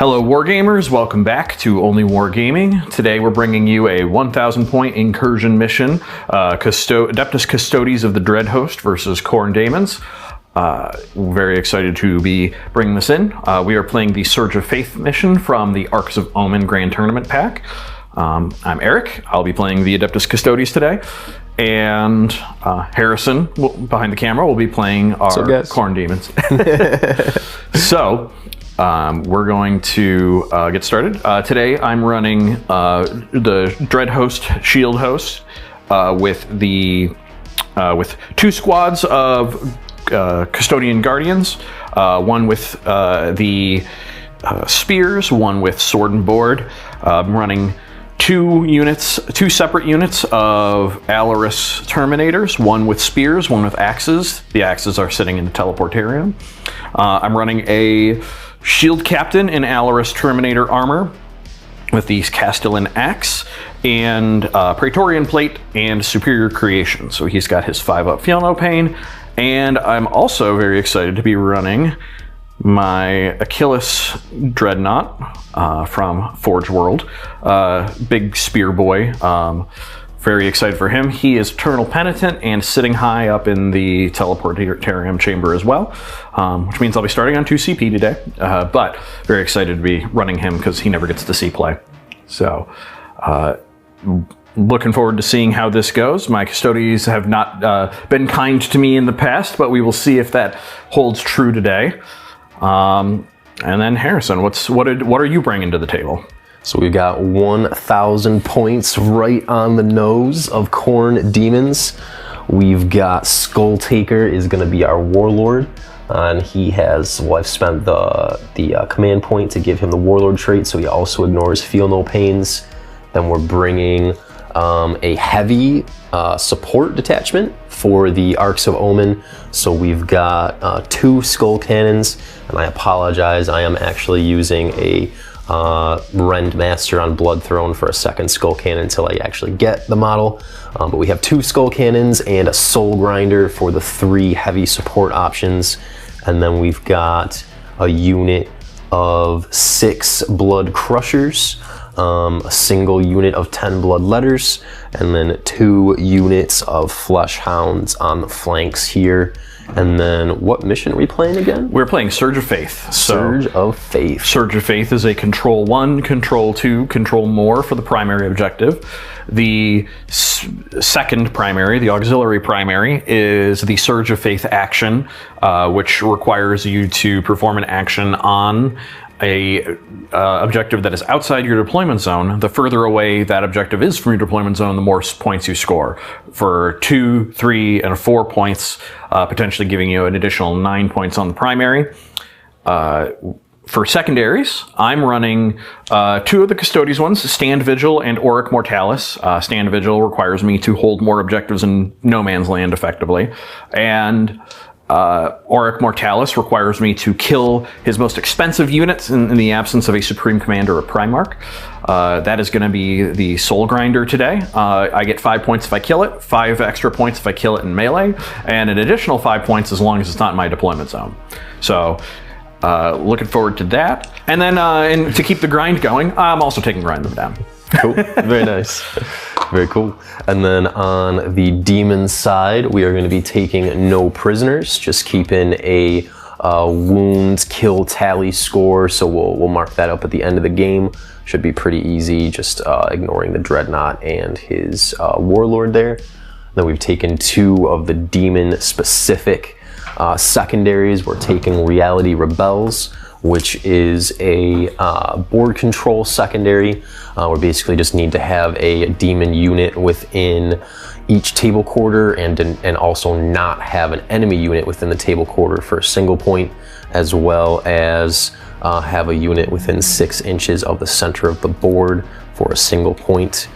Hello Wargamers, welcome back to Only Wargaming. Today we're bringing you a 1,000 point incursion mission, Adeptus Custodes of the Dreadhost versus Khorne Daemons. Very excited to be bringing this in. We are playing the Surge of Faith mission from the Arks of Omen Grand Tournament pack. I'm Eric, I'll be playing the Adeptus Custodes today, and Harrison, behind the camera, will be playing our Khorne Daemons. So, we're going to get started. Today I'm running the Dreadhost Shield-host with two squads of Custodian Guardians, one with the spears, one with sword and board. I'm running two separate units of Alaris Terminators, one with spears, one with axes. The axes are sitting in the teleportarium. I'm running a Shield Captain in Alaris Terminator armor with the Castellan axe and Praetorian plate and Superior Creation. So he's got his 5-up Feel No Pain. And I'm also very excited to be running my Achilles Dreadnought from Forge World. Big spear boy. Very excited for him. He is Eternal Penitent and sitting high up in the teleportarium chamber as well, which means I'll be starting on 2 CP today, but very excited to be running him because he never gets to see play. So looking forward to seeing how this goes. My Custodes have not been kind to me in the past, but we will see if that holds true today. And then Harrison, what are you bringing to the table? So we've got 1,000 points right on the nose of Khorne Demons. We've got Skull Taker is going to be our warlord, and he has, well, I've spent the command point to give him the warlord trait, so he also ignores Feel No Pains. Then we're bringing a heavy support detachment for the Arks of Omen. So we've got 2 skull cannons, and I apologize, I am actually using a Rend Master on Blood Throne for a second skull cannon until I actually get the model. But we have 2 skull cannons and a soul grinder for the 3 heavy support options. And then we've got a unit of 6 blood crushers, a single unit of 10 blood letters, and then 2 units of flesh hounds on the flanks here. And then what mission are we playing again? We're playing Surge of Faith. Surge of Faith. Surge of Faith is a Control 1, Control 2, Control More for the primary objective. The second primary, the auxiliary primary, is the Surge of Faith action, which requires you to perform an action on a objective that is outside your deployment zone. The further away that objective is from your deployment zone, the more points you score. For 2, 3, and 4 points, potentially giving you an additional 9 points on the primary. For secondaries, I'm running 2 of the Custodes ones, Stand Vigil and Auric Mortalis. Stand Vigil requires me to hold more objectives in no man's land effectively. And Auric Mortalis requires me to kill his most expensive units in the absence of a Supreme Commander or Primarch. That is going to be the Soul Grinder today. I get 5 points if I kill it, 5 extra points if I kill it in melee, and an additional 5 points as long as it's not in my deployment zone. So, looking forward to that. And then and to keep the grind going, I'm also taking Grind Them Down. Cool. Very nice. Very cool. And then on the demon side, we are going to be taking no prisoners, just keeping a wounds kill tally score. So we'll mark that up at the end of the game. Should be pretty easy, just ignoring the Dreadnought and his warlord there. Then we've taken 2 of the demon specific secondaries. We're taking Reality Rebels, which is a board control secondary. We basically just need to have a demon unit within each table quarter and also not have an enemy unit within the table quarter for a single point, as well as have a unit within 6 inches of the center of the board for a single point.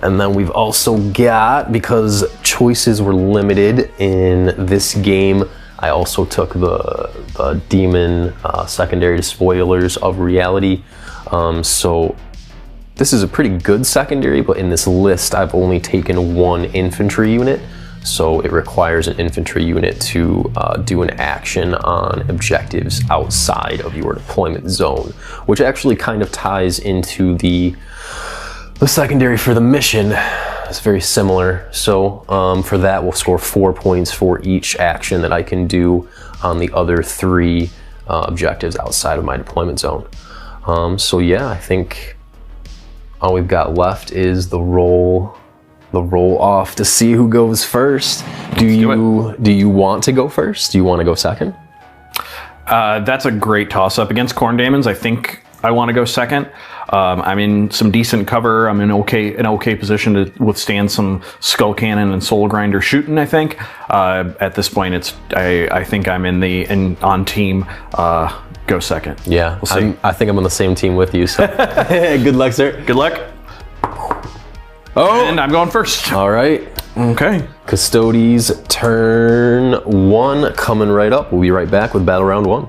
And then we've also got, because choices were limited in this game, I also took the demon secondary spoilers of reality. So this is a pretty good secondary, but in this list I've only taken 1 infantry unit. So it requires an infantry unit to do an action on objectives outside of your deployment zone, which actually kind of ties into the secondary for the mission. It's very similar. So for that, we'll score 4 points for each action that I can do on the other 3 objectives outside of my deployment zone. So yeah, I think all we've got left is the roll off to see who goes first. Do you want to go first? Do you want to go second? That's a great toss-up. Against Khorne Daemons, I think I want to go second. I'm in some decent cover. I'm in an okay position to withstand some Skull Cannon and Soul Grinder shooting, I think. At this point, I think I'm on team. Go second. Yeah, we'll see. I think I'm on the same team with you. So good luck, sir. Good luck. Oh, and I'm going first. All right. Okay. Custodes turn 1 coming right up. We'll be right back with battle round 1.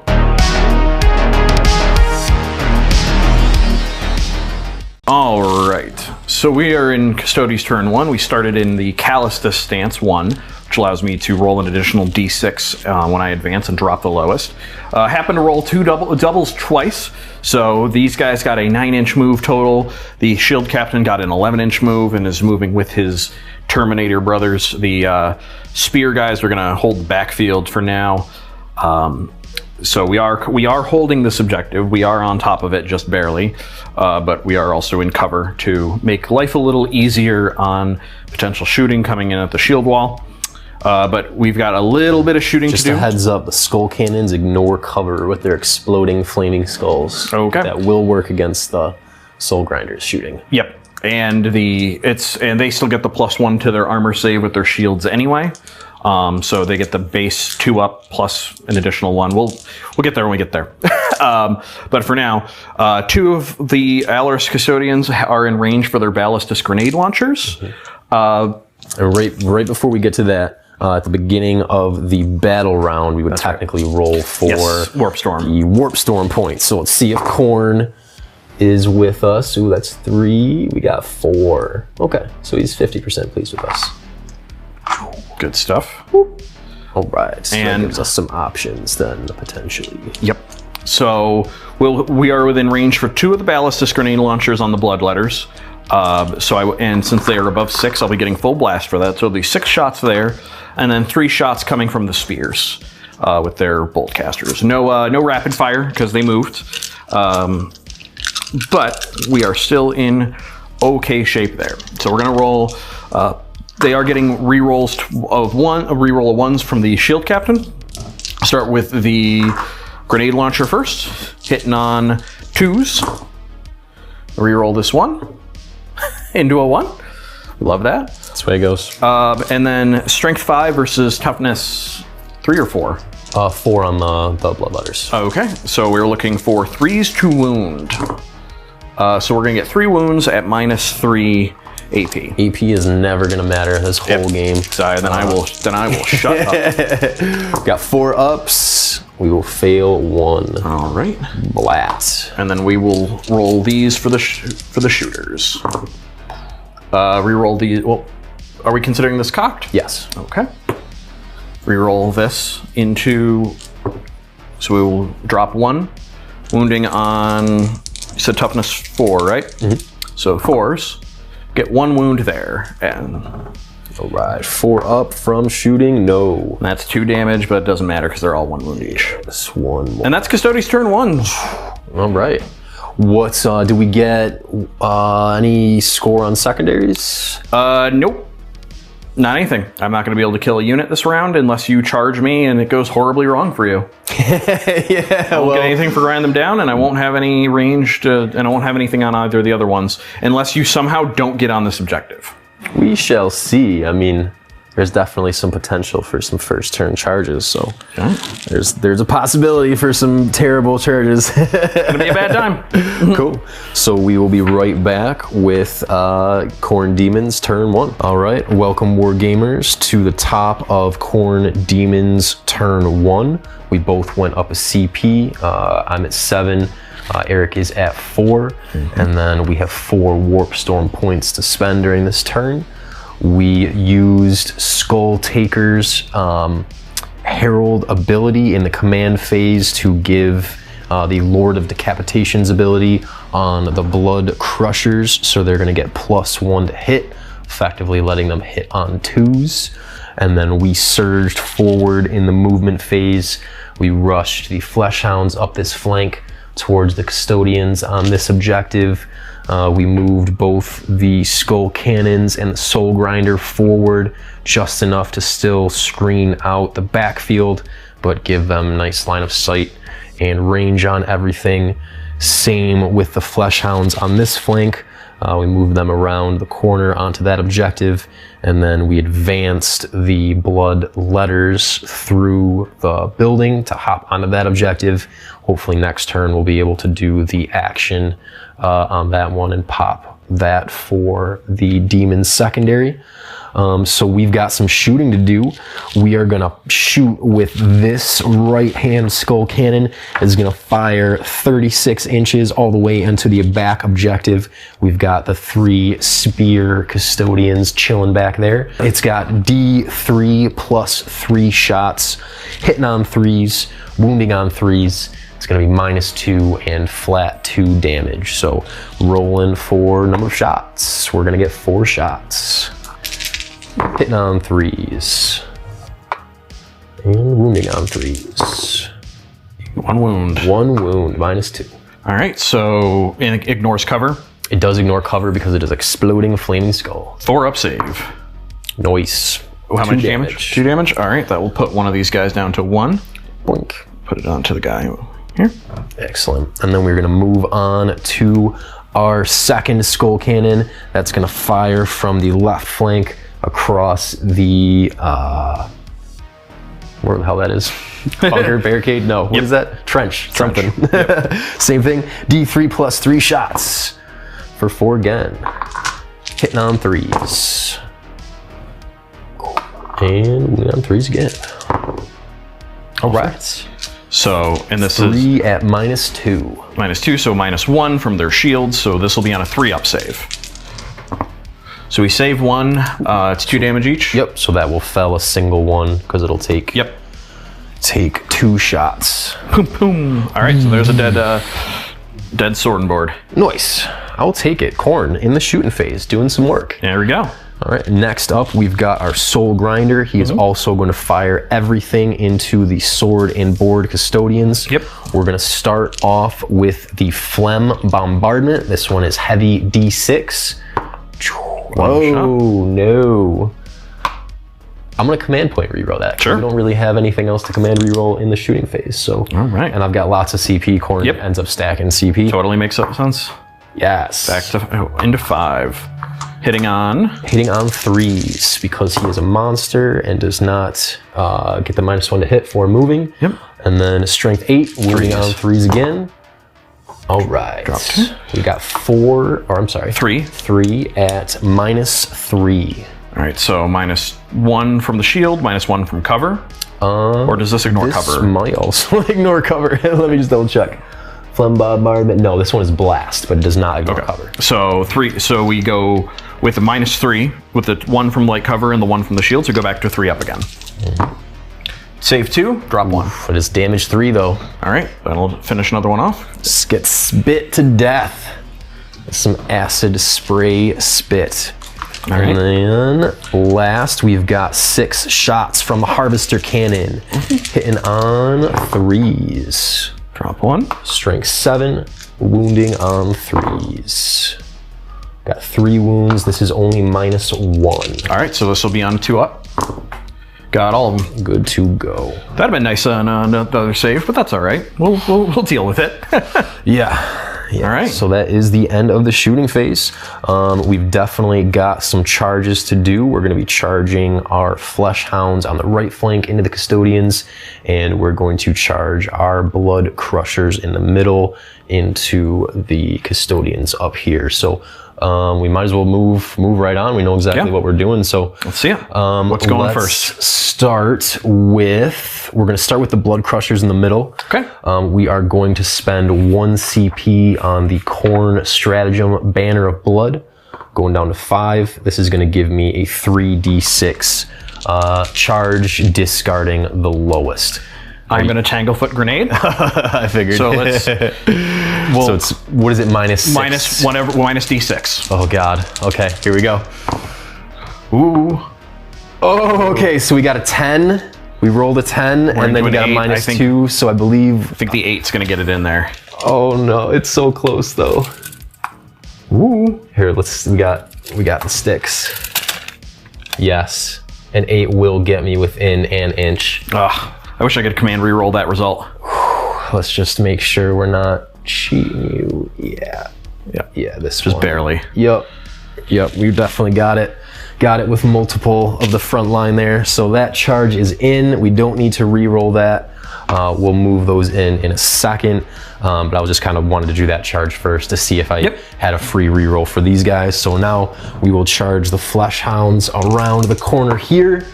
All right. So we are in Custodes turn 1. We started in the Callistus stance 1, which allows me to roll an additional d6 when I advance and drop the lowest. Happen to roll 2 doubles twice. So these guys got a 9-inch move total. The shield captain got an 11-inch move and is moving with his Terminator brothers. The spear guys are going to hold the backfield for now. So we are holding this objective. We are on top of it just barely, but we are also in cover to make life a little easier on potential shooting coming in at the shield wall. But we've got a little bit of shooting to do. Just a heads up, the skull cannons ignore cover with their exploding flaming skulls. Okay. That will work against the soul grinders shooting. Yep. And they still get the +1 to their armor save with their shields anyway. So they get the base 2 up plus an additional 1. We'll get there when we get there. But for now, 2 of the Alaris Custodians are in range for their Ballistus grenade launchers. And right before we get to that, at the beginning of the battle round, we would technically roll for Warp Storm. The Warp Storm points. So let's see if Khorne is with us. Ooh, that's 3. We got 4. Okay, so he's 50% pleased with us. Good stuff. All right, so and that gives us some options then, potentially. Yep. So we are within range for 2 of the Ballistus grenade launchers on the Bloodletters. And since they are above 6, I'll be getting full blast for that. So it'll be 6 shots there, and then 3 shots coming from the spears with their bolt casters. No rapid fire because they moved, but we are still in okay shape there. So we're gonna roll. They are getting rerolls of 1, a reroll of 1s from the shield captain. Start with the grenade launcher first, hitting on 2s. Reroll this 1 into a 1. Love that. That's the way it goes. And then strength 5 versus toughness 3 or 4. 4 on the bloodletters. Okay, so we're looking for 3s to wound. So we're gonna get 3 wounds at -3 AP. AP is never gonna matter this whole game. Sorry, then I will shut up. Got 4 ups. We will fail 1. All right. Blat. And then we will roll these for the shooters. Reroll these. Well, are we considering this cocked? Yes. Okay. Reroll this into. So we will drop 1, wounding on. You said toughness 4, right? Mm-hmm. So 4s. Get 1 wound there, and all right, 4 up from shooting. No, that's 2 damage, but it doesn't matter because they're all 1 wound each. That's 1 more. And that's Custodes turn 1. All right. What do we get? Any score on secondaries? Nope. Not anything. I'm not going to be able to kill a unit this round unless you charge me and it goes horribly wrong for you. Yeah, I won't get anything for grinding them down, and I won't have any ranged, and I won't have anything on either of the other ones unless you somehow don't get on this objective. We shall see. I mean, there's definitely some potential for some first turn charges, so there's a possibility for some terrible charges. It's gonna be a bad time. Cool. So we will be right back with Khorne Demons turn 1. All right, welcome wargamers to the top of Khorne Demons turn 1. We both went up a CP. I'm at 7. Eric is at 4, and then we have 4 Warp Storm points to spend during this turn. We used Skull Taker's Herald ability in the command phase to give the Lord of Decapitation's ability on the Blood Crushers, so they're going to get +1 to hit, effectively letting them hit on 2s. And then we surged forward in the movement phase. We rushed the Fleshhounds up this flank towards the Custodians on this objective. We moved both the Skull Cannons and the Soul Grinder forward just enough to still screen out the backfield, but give them nice line of sight and range on everything. Same with the Fleshhounds on this flank. We moved them around the corner onto that objective, and then we advanced the Blood Letters through the building to hop onto that objective. Hopefully next turn we'll be able to do the action on that one and pop that for the Demons secondary. So we've got some shooting to do. We are gonna shoot with this right-hand Skull Cannon. It's gonna fire 36 inches all the way into the back objective. We've got the 3 Spear Custodians chilling back there. It's got D3 plus 3 shots, hitting on 3s, wounding on 3s. It's gonna be -2 and flat 2 damage. So rolling for number of shots. We're gonna get 4 shots. Hitting on 3s. And wounding on 3s. 1 wound. 1 wound, -2. All right, so it ignores cover. It does ignore cover because it is exploding flaming skull. 4 up save. Noise. How much damage? 2 damage? All right, that will put one of these guys down to 1. Boink. Put it onto the guy here. Excellent. And then we're gonna move on to our second Skull Cannon. That's gonna fire from the left flank across the, where the hell that is? Bunker, barricade? No, what is that? Trench, something. Yep. Same thing, D3 plus 3 shots for 4 again. Hitting on 3s. And we on 3s again. All right. So, and this 3 is at -2. -2, so -1 from their shields, so this will be on a 3 up save. So we save 1, it's 2 damage each? Yep, so that will fell a single one because it'll take take 2 shots. Boom, boom. All right, so there's a dead sword and board. Nice. I'll take it. Khorne in the shooting phase, doing some work. There we go. All right, next up we've got our Soul Grinder. He is also going to fire everything into the sword and board Custodians. Yep. We're going to start off with the Phlegm Bombardment. This one is heavy D6. Whoa, no. I'm going to command point reroll that. Sure. We don't really have anything else to command reroll in the shooting phase. So, all right. And I've got lots of CP. Khorne ends up stacking CP. Totally makes sense. Yes. Back to into 5. Hitting on 3s because he is a monster and does not get the -1 to hit for moving. Yep. And then strength 8, wounding on 3s again. All right. Drop 2. We got 3. 3 at -3. All right, so -1 from the shield, -1 from cover. Or does this ignore cover? This might also ignore cover. Let me just double check. Phlegm Bombardment. No, this one is blast, but it does not ignore cover. So 3. So we go with the -3 with the 1 from light cover and the 1 from the shield. So go back to 3 up again. Save 2, drop 1. But it's damage 3 though. All right, that'll finish another one off. Just get spit to death. Some acid spray spit. All right. And then last we've got 6 shots from a Harvester Cannon. Hitting on 3s. Drop 1. Strength 7, wounding on 3s. Got 3 wounds. This is only -1. All right, so this will be on 2 up. Got all of them. Good to go. That'd have been nice on another save, but that's all right. We'll deal with it. Yeah. All right. So that is the end of the shooting phase. We've definitely got some charges to do. We're going to be charging our Fleshhounds on the right flank into the Custodians, and we're going to charge our Blood Crushers in the middle into the Custodians up here. So we might as well move right on. We know exactly what we're doing. So let's see it. What's going first? We're going to start with the Blood Crushers in the middle. Okay. We are going to spend 1 CP on the Khorne Stratagem Banner of Blood. going down to 5. This is going to give me a 3d6 charge, discarding the lowest. I'm going to Tanglefoot Grenade. I figured. So let's. So it's, what is it, -6? Minus D6. Oh God. Okay, here we go. Ooh. Oh, okay, so we got a 10. We rolled a 10, and then we got a -2, so I believe... I think the 8's going to get it in there. Oh no, it's so close though. Ooh. Here, we got the sticks. Yes, an 8 will get me within an inch. Ugh. I wish I could command reroll that result. Let's just make sure we're not cheating you. Yeah. Yeah, this just one. Barely. Yep, we definitely got it. Got it with multiple of the front line there. So that charge is in. We don't need to re-roll that. We'll move those in a second. But I was just kind of wanted to do that charge first to see if I had a free re-roll for these guys. So now we will charge the Flesh Hounds around the corner here.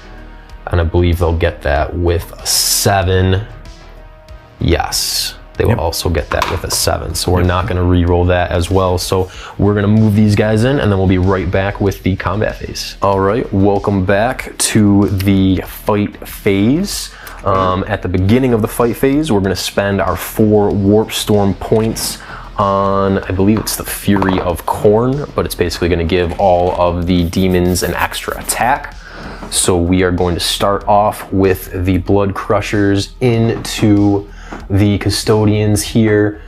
And I believe they'll get that with a 7. Yes, they will also get that with a 7. So we're not going to re-roll that as well. So we're going to move these guys in, and then we'll be right back with the combat phase. All right, welcome back to the fight phase. At the beginning of the fight phase, we're going to spend our 4 Warp Storm points on, I believe it's the Fury of Khorne, but it's basically going to give all of the demons an extra attack. So we are going to start off with the Blood Crushers into the Custodians here.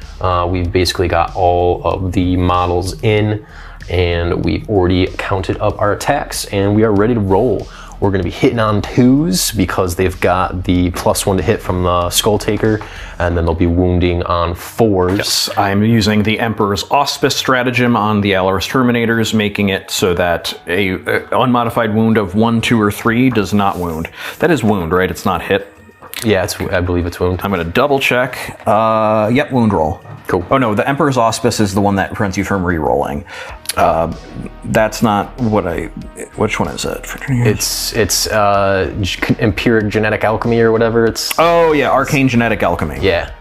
We've basically got all of the models in, and we've already counted up our attacks, and we are ready to roll. We're going to be hitting on 2s because they've got the +1 to hit from the Skull Taker, and then they'll be wounding on 4s. Yes, I'm using the Emperor's Auspice stratagem on the Alaris Terminators, making it so that a unmodified wound of 1, 2, or 3 does not wound. That is wound, right? It's not hit. Yeah, I believe it's wound. I'm going to double check. Yep, wound roll. Cool. Oh no, the Emperor's Auspice is the one that prevents you from re-rolling. That's not what which one is it? It's Empiric Genetic Alchemy or whatever. Oh yeah, Arcane Genetic Alchemy. Yeah.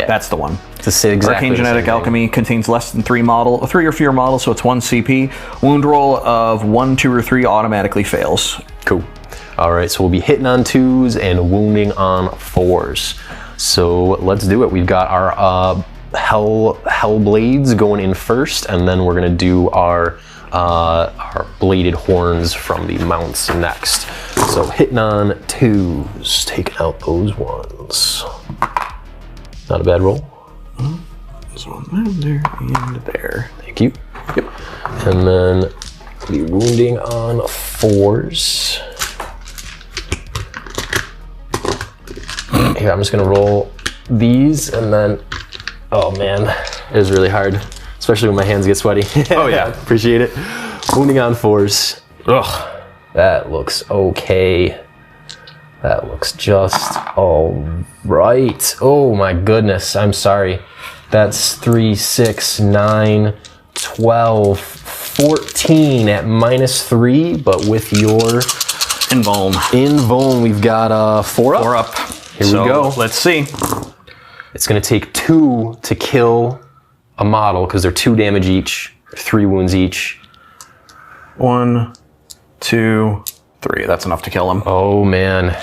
That's the one. It's exactly Arcane Genetic Alchemy contains less than 3 or fewer models, so it's 1 CP. Wound roll of 1, 2, or 3 automatically fails. Cool. All right, so we'll be hitting on 2s and wounding on 4s. So let's do it. We've got our Hell Blades going in first, and then we're gonna do our bladed horns from the mounts next. So hitting on 2s, taking out those 1s. Not a bad roll. So there and there. Thank you. Yep. And then be wounding on 4s. Here, I'm just gonna roll these, and then, oh man, it is really hard, especially when my hands get sweaty. Oh yeah. Appreciate it. Wounding on 4s. Ugh. That looks okay. That looks just all right. Oh my goodness, I'm sorry. That's 3, 6, 9, 12, 14 at -3, but with your invuln, we've got 4 up. 4 up. Here we go. Let's see. It's gonna take 2 to kill a model because they're 2 damage each, 3 wounds each. 1, 2, 3. That's enough to kill him. Oh man.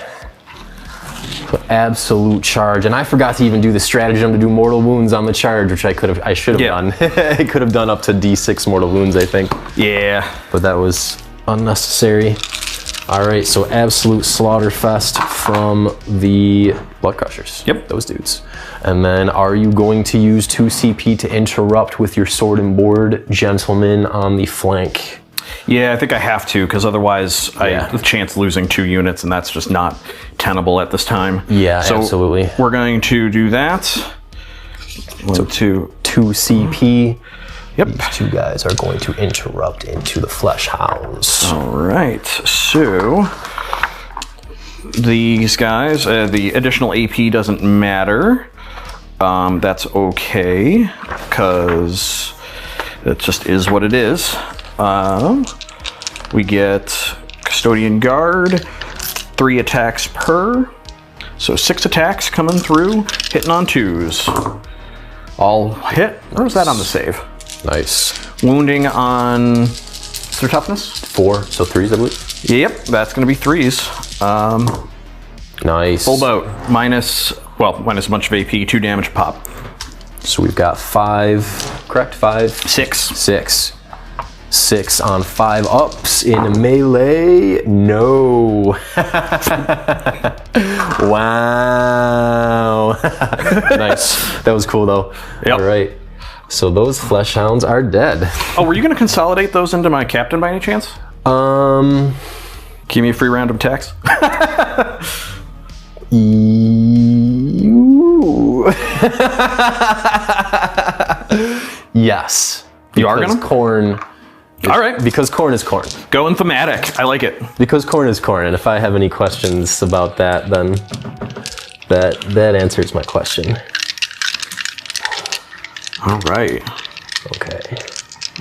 Absolute charge. And I forgot to even do the stratagem to do mortal wounds on the charge, which I should have done. I could have done up to D6 mortal wounds, I think. Yeah. But that was unnecessary. All right, so absolute slaughter fest from the Blood Crushers. Yep. Those dudes. And then are you going to use 2 CP to interrupt with your sword and board gentlemen on the flank? Yeah, I think I have to, because otherwise I have the chance of losing 2 units, and that's just not tenable at this time. Yeah, so absolutely. We're going to do that. So 2 CP. Yep. These 2 guys are going to interrupt into the Flesh Hounds. All right, so these guys, the additional AP doesn't matter. That's okay, because it just is what it is. We get Custodian Guard, 3 attacks per, so 6 attacks coming through, hitting on 2s. All hit. Where's that on the save? Nice. Wounding on What's their toughness? 4, so 3s, I believe. Yep, that's going to be 3s. Nice. Full boat. Minus a bunch of AP, 2 damage pop. So we've got 5, correct? 5? 6. 6 on 5 ups in melee. No. Wow. Nice. That was cool though. Yep. All right. So those flesh hounds are dead. Oh, were you going to consolidate those into my captain by any chance? Give me a free round of attacks. Yes. You are gonna? Khorne. All right. Because Khorne is Khorne. Going thematic. I like it. Because Khorne is Khorne, and if I have any questions about that, then that answers my question. All right. Okay.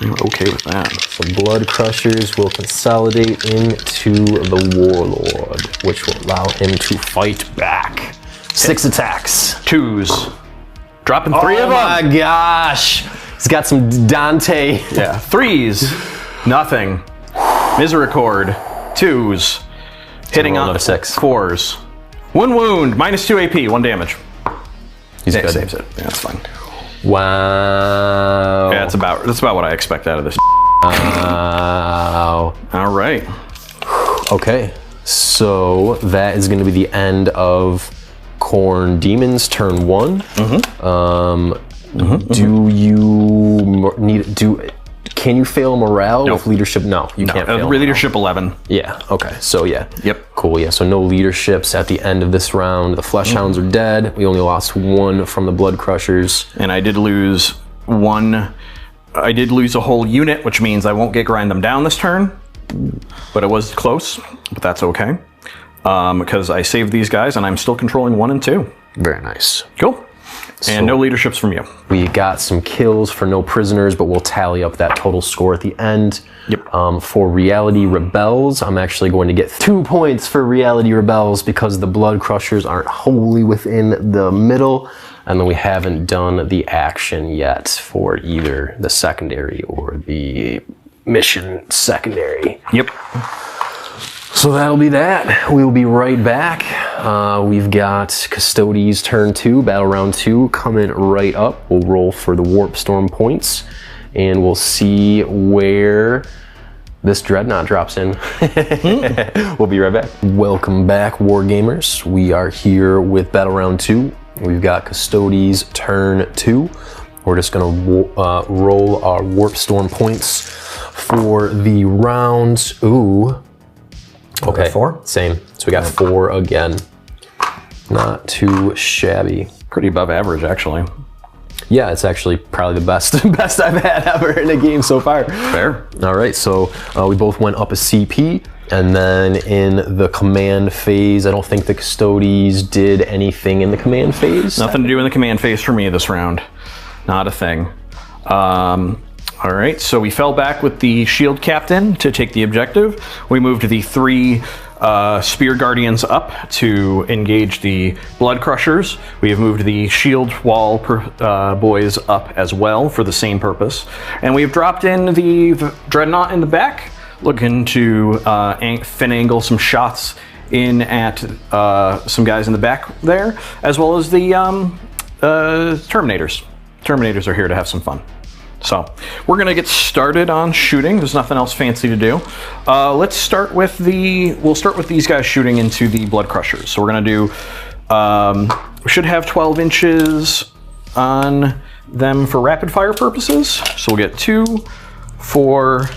I'm okay with that. So Blood Crushers will consolidate into the Warlord, which will allow him to fight back. 6 attacks. 2s. Dropping 3 of them. Oh my gosh. He's got some Dante. Yeah. 3s. Nothing. Misericord. 2s. Hitting on another 6. 4s. 1 wound. Minus 2 AP. 1 damage. He's good. Saves it. Yeah, that's fine. Wow. Yeah, that's about what I expect out of this. Wow. All right. Okay. So that is going to be the end of Khorne Demons turn 1. Can you fail morale with leadership? No, you can't fail. Leadership 11. Yeah. Okay. So yeah. Yep. Cool. Yeah. So no leaderships at the end of this round. The Flesh Hounds are dead. We only lost 1 from the Blood Crushers. And I did lose 1. I did lose a whole unit, which means I won't get grind them down this turn. But it was close. But that's okay. Because I saved these guys and I'm still controlling 1 and 2. Very nice. Cool. And no leaderships from you. We got some kills for no prisoners, but we'll tally up that total score at the end. Yep. For Reality Rebels, I'm actually going to get 2 points for Reality Rebels because the Blood Crushers aren't wholly within the middle, and then we haven't done the action yet for either the secondary or the mission secondary. Yep. So that'll be that. We'll be right back. We've got Custodes turn 2, battle round 2 coming right up. We'll roll for the Warp Storm points and we'll see where this Dreadnought drops in. We'll be right back. Welcome back, Wargamers. We are here with battle round 2. We've got Custodes turn 2. We're just gonna roll our Warp Storm points for the rounds. Ooh. Okay, 4? Same. So we got 4 again. Not too shabby. Pretty above average, actually. Yeah, it's actually probably the best I've had ever in a game so far. Fair. All right, so we both went up a CP, and then in the command phase, I don't think the Custodes did anything in the command phase. Nothing to do in the command phase for me this round. Not a thing. All right, so we fell back with the shield captain to take the objective. We moved the 3 spear guardians up to engage the blood crushers. We have moved the shield wall boys up as well for the same purpose. And we've dropped in the dreadnought in the back, looking to finagle some shots in at some guys in the back there, as well as the Terminators. Terminators are here to have some fun. So we're gonna get started on shooting. There's nothing else fancy to do. Let's start with we'll start with these guys shooting into the blood crushers. So we're gonna do, we should have 12 inches on them for rapid fire purposes. So we'll get 2, 4,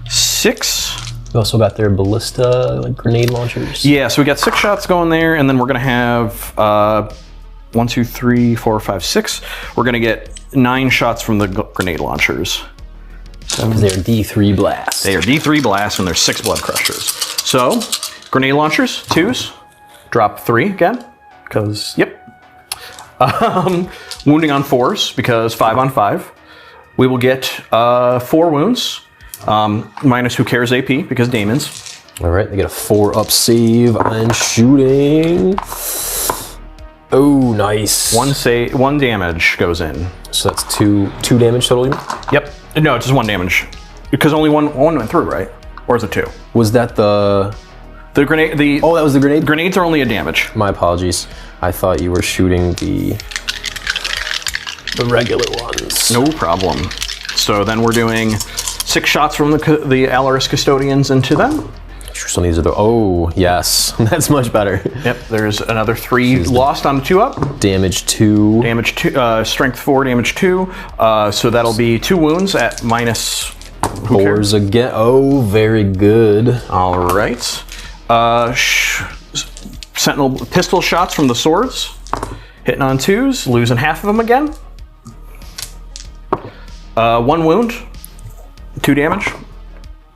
6. We also got their ballista, like grenade launchers. Yeah, so we got 6 shots going there, and then we're gonna have 1, 2, 3, 4, 5, 6. We're gonna get 9 shots from the grenade launchers. Because they're D3 blasts. They are D3 blasts and they're 6 blood crushers. So, grenade launchers, 2s, drop 3 again, because, yep. Wounding on 4s, because 5 on 5. We will get 4 wounds, minus who cares AP, because Daemons. All right, they get a 4-up save and shooting. Oh, nice. 1 damage goes in. So that's two damage total? Yep. No, just 1 damage. Because only one went through, right? Or is it 2? Was that the grenade? Oh, that was the grenade? Grenades are only a damage. My apologies. I thought you were shooting the regular ones. No problem. So then we're doing 6 shots from the Alaris Custodians into them. So these are the... Oh, yes. That's much better. Yep, there's another 3 lost on the 2-up. Damage 2. Damage 2, strength 4, damage 2. So that'll be 2 wounds at minus... Who 4s cares? again. Oh, very good. All right. Sentinel pistol shots from the swords. Hitting on 2s, losing half of them again. 1 wound, 2 damage.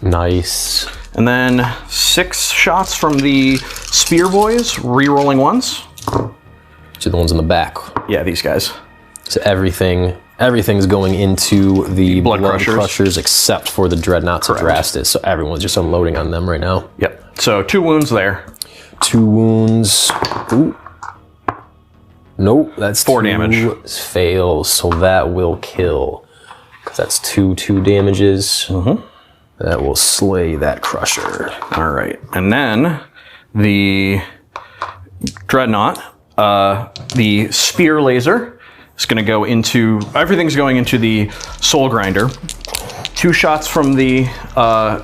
Nice. And then 6 shots from the spear boys, re-rolling 1s. So the ones in the back. Yeah, these guys. So everything's going into the Blood Crushers. except for the Dreadnoughts of Drastus. So everyone's just unloading on them right now. Yep. So 2 wounds there. 2 wounds. Ooh. Nope, that's 4 damage. Fails, so that will kill. Because that's 2 damages. Mm-hmm. That will slay that Crusher. All right. And then the Dreadnought, the Spear Laser is going to go into... Everything's going into the Soul Grinder. 2 shots from the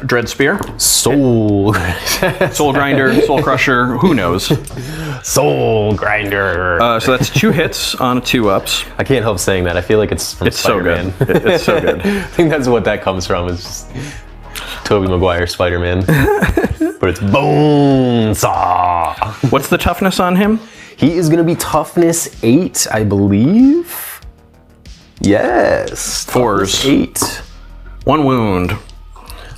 Dread Spear. Soul Grinder, Soul Crusher, who knows? Soul Grinder. So that's 2 hits on 2-ups. I can't help saying that. I feel like it's from Spider-Man. So good. It's so good. I think that's what that comes from. Is just Tobey Maguire Spider-Man. But it's Bonesaw. What's the toughness on him? He is going to be toughness 8, I believe. Yes. 4s. 8. 1 wound.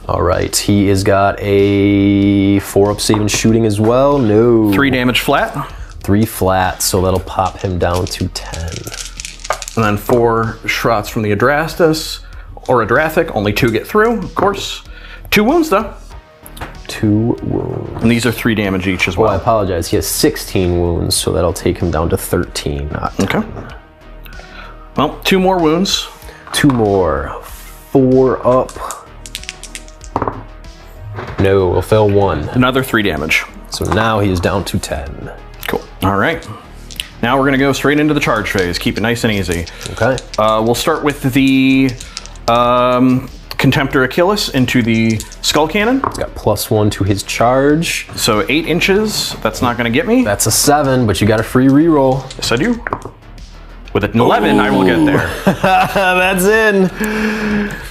All right. He has got a 4-up save and shooting as well. No. 3 damage flat. 3 flat, so that'll pop him down to 10. And then 4 shots from the Adrastus or Adrathic. Only 2 get through, of course. 2 wounds though. 2 wounds. And these are 3 damage each as well. Oh, I apologize. He has 16 wounds, so that'll take him down to 13. Not 10. Okay. Well, 2 more wounds. 2 more. 4 up. No, a fail 1. Another 3 damage. So now he is down to 10. Cool. All right. Now we're going to go straight into the charge phase. Keep it nice and easy. Okay. We'll start with the Contemptor Achilles into the Skull Cannon. Got +1 to his charge. So 8 inches. That's not going to get me. That's a 7, but you got a free reroll. Yes, I do. With an 11, I will get there. That's in.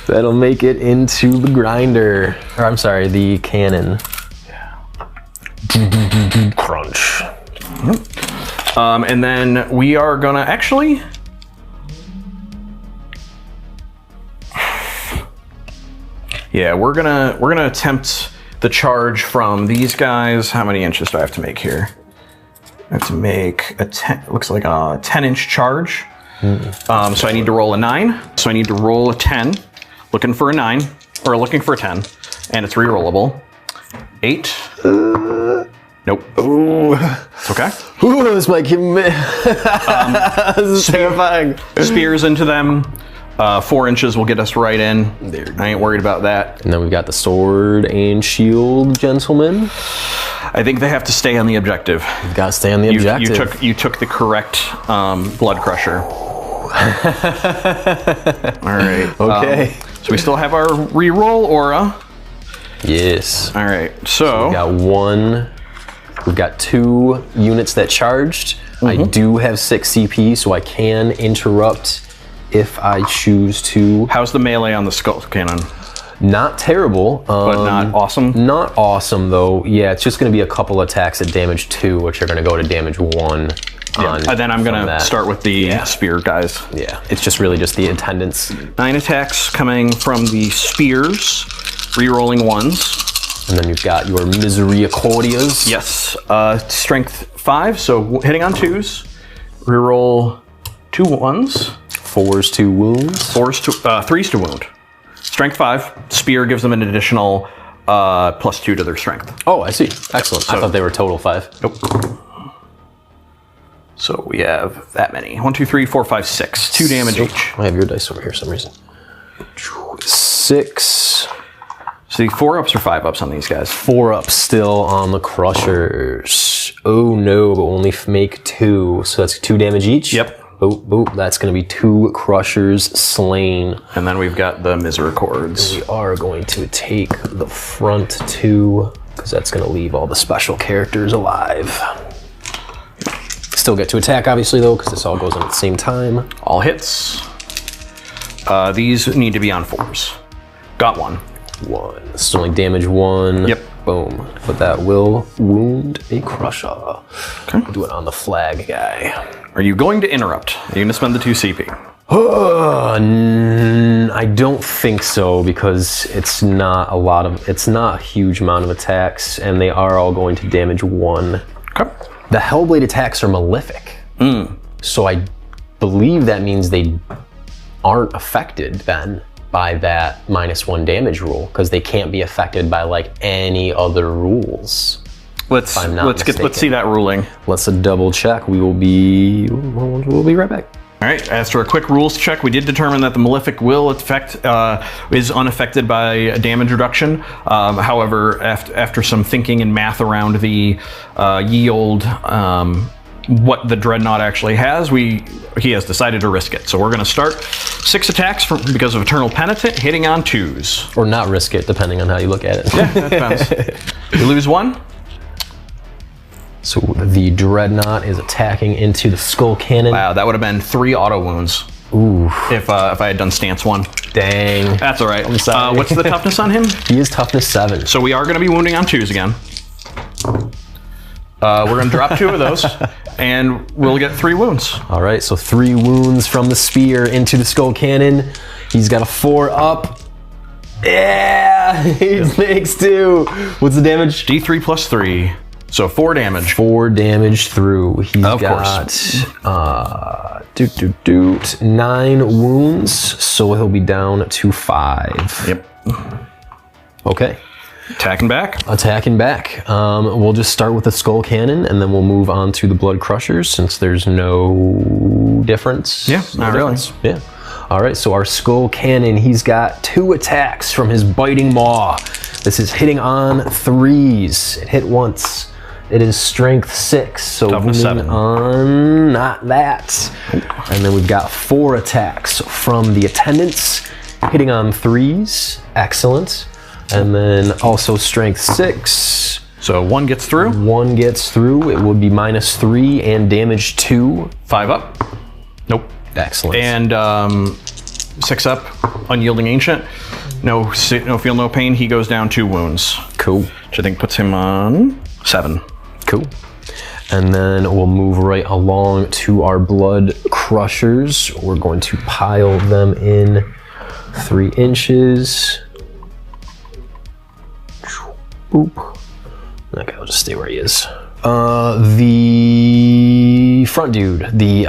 That'll make it into the grinder. Or I'm sorry, the cannon. Yeah. Crunch. And then we are gonna actually... Yeah, we're gonna attempt the charge from these guys. How many inches do I have to make here? I have to make a 10, looks like a 10-inch charge. So I need to roll a 9. So I need to roll a 10. Looking for a 9, or looking for a 10. And it's re-rollable. 8. Nope. Ooh. It's okay. Ooh, this might give me... This is terrifying. Spears into them. 4 inches will get us right in. I ain't worried about that. And then we've got the sword and shield gentlemen. I think they have to stay on the objective. You've got to stay on the objective. You took the correct blood crusher. All right. Okay. So we still have our reroll aura. Yes. All right. So we got 1. We've got 2 units that charged. I do have 6 CP, so I can interrupt if I choose to. How's the melee on the skull cannon? Not terrible. But not awesome? Not awesome, though. Yeah, it's just going to be a couple attacks at damage 2, which are going to go to damage 1. Yeah. And then I'm going to start with the spear guys. Yeah, it's just really just the attendance. 9 attacks coming from the spears, re-rolling 1s. And then you've got your Misericordias. Yes. Strength 5, so hitting on 2s. Reroll 2 1s. 4s to wounds. 3s to wound. Strength 5. Spear gives them an additional +2 to their strength. Oh, I see. Excellent. I thought they were total 5. Nope. So we have that many. 1, 2, 3, 4, 5, 6. 2 damage each. I have your dice over here for some reason. 6. So the 4-ups or 5-ups on these guys? 4-up still on the Crushers. Oh no, but only make 2. So that's 2 damage each? Yep. Boop, boop. That's going to be 2 Crushers slain. And then we've got the Misericords. We are going to take the front 2, because that's going to leave all the special characters alive. Still get to attack, obviously, though, because this all goes on at the same time. All hits. These need to be on 4s. Got 1. 1. This is only damage 1. Yep. Boom. But that will wound a Crusher. Okay. We'll do it on the flag guy. Are you going to interrupt? Are you going to spend the 2 CP? I don't think so, because it's not a huge amount of attacks, and they are all going to damage 1. Okay. The Hellblade attacks are malefic. So I believe that means they aren't affected then by that -1 damage rule, because they can't be affected by like any other rules. Let's see that ruling. Let's double check. We'll be right back. All right. After a quick rules check, we did determine that the malefic will is unaffected by damage reduction. However, after some thinking and math around the yield, what the Dreadnought actually has, he has decided to risk it. So we're going to start 6 attacks because of Eternal Penitent, hitting on 2s. Or not risk it, depending on how you look at it. Yeah, that depends. We lose 1. So the Dreadnought is attacking into the Skull Cannon. Wow, that would have been 3 auto wounds. Ooh. If I had done stance 1. Dang. That's all right. I'm sorry. What's the toughness on him? He is toughness 7. So we are going to be wounding on 2s again. We're going to drop 2 of those, and we'll get 3 wounds. All right, so 3 wounds from the spear into the Skull Cannon. He's got a 4-up. Yeah, he makes 2. What's the damage? D3 plus 3, so 4 damage. 4 damage through. He's of got course. 9 wounds, so he'll be down to 5. Yep. Okay. Attacking back. Attacking back. We'll just start with the Skull Cannon, and then we'll move on to the Blood Crushers, since there's no difference. Yeah, not really. Yeah. All right, so our Skull Cannon, he's got 2 attacks from his Biting Maw. This is hitting on 3s. It hit once. It is strength 6, so toughness 7 on not that. And then we've got 4 attacks from the Attendants, hitting on 3s. Excellent. And then also strength 6. So 1 gets through. 1 gets through. It would be -3 and damage 2. 5 up. Nope. Excellent. And 6 up. Unyielding Ancient. No feel, no pain. He goes down 2 wounds. Cool. Which I think puts him on 7. Cool. And then we'll move right along to our Blood Crushers. We're going to pile them in 3 inches. Boop. Okay, I'll just stay where he is. The front dude, the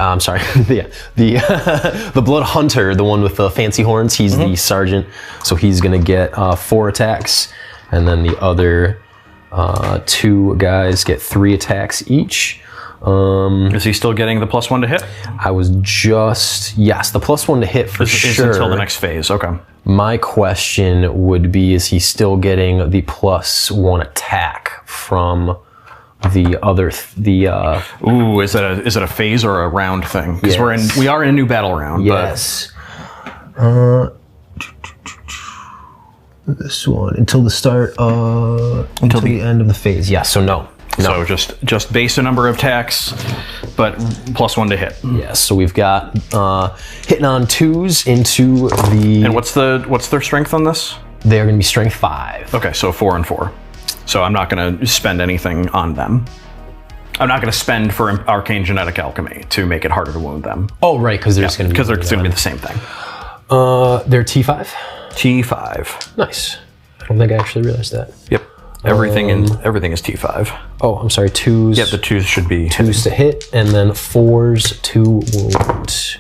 Blood Hunter, the one with the fancy horns, he's the sergeant, so he's gonna get 4 attacks, and then the other 2 guys get 3 attacks each. Is he still getting the +1 to hit? I was just, yes, the +1 to hit for sure. Until the next phase, okay. My question would be, is he still getting the +1 attack from the other, Ooh, is it a phase or a round thing? Because Yes. we are in a new battle round. Yes. This one, until the start, until the end of the phase. Yeah, so no. So just base a number of attacks, but +1 to hit. Yes, so we've got hitting on 2s into the... And what's their strength on this? They're going to be strength 5. Okay, so 4 and 4. So I'm not going to spend anything on them. I'm not going to spend for Arcane Genetic Alchemy to make it harder to wound them. Oh, right, because they're just going to be... Because they're going to be the same thing. They're T5? T5. Nice. I don't think I actually realized that. Yep. Everything is T5. Oh, I'm sorry, 2s. Yeah, the 2s should be 2s to hit, and then 4s to wound.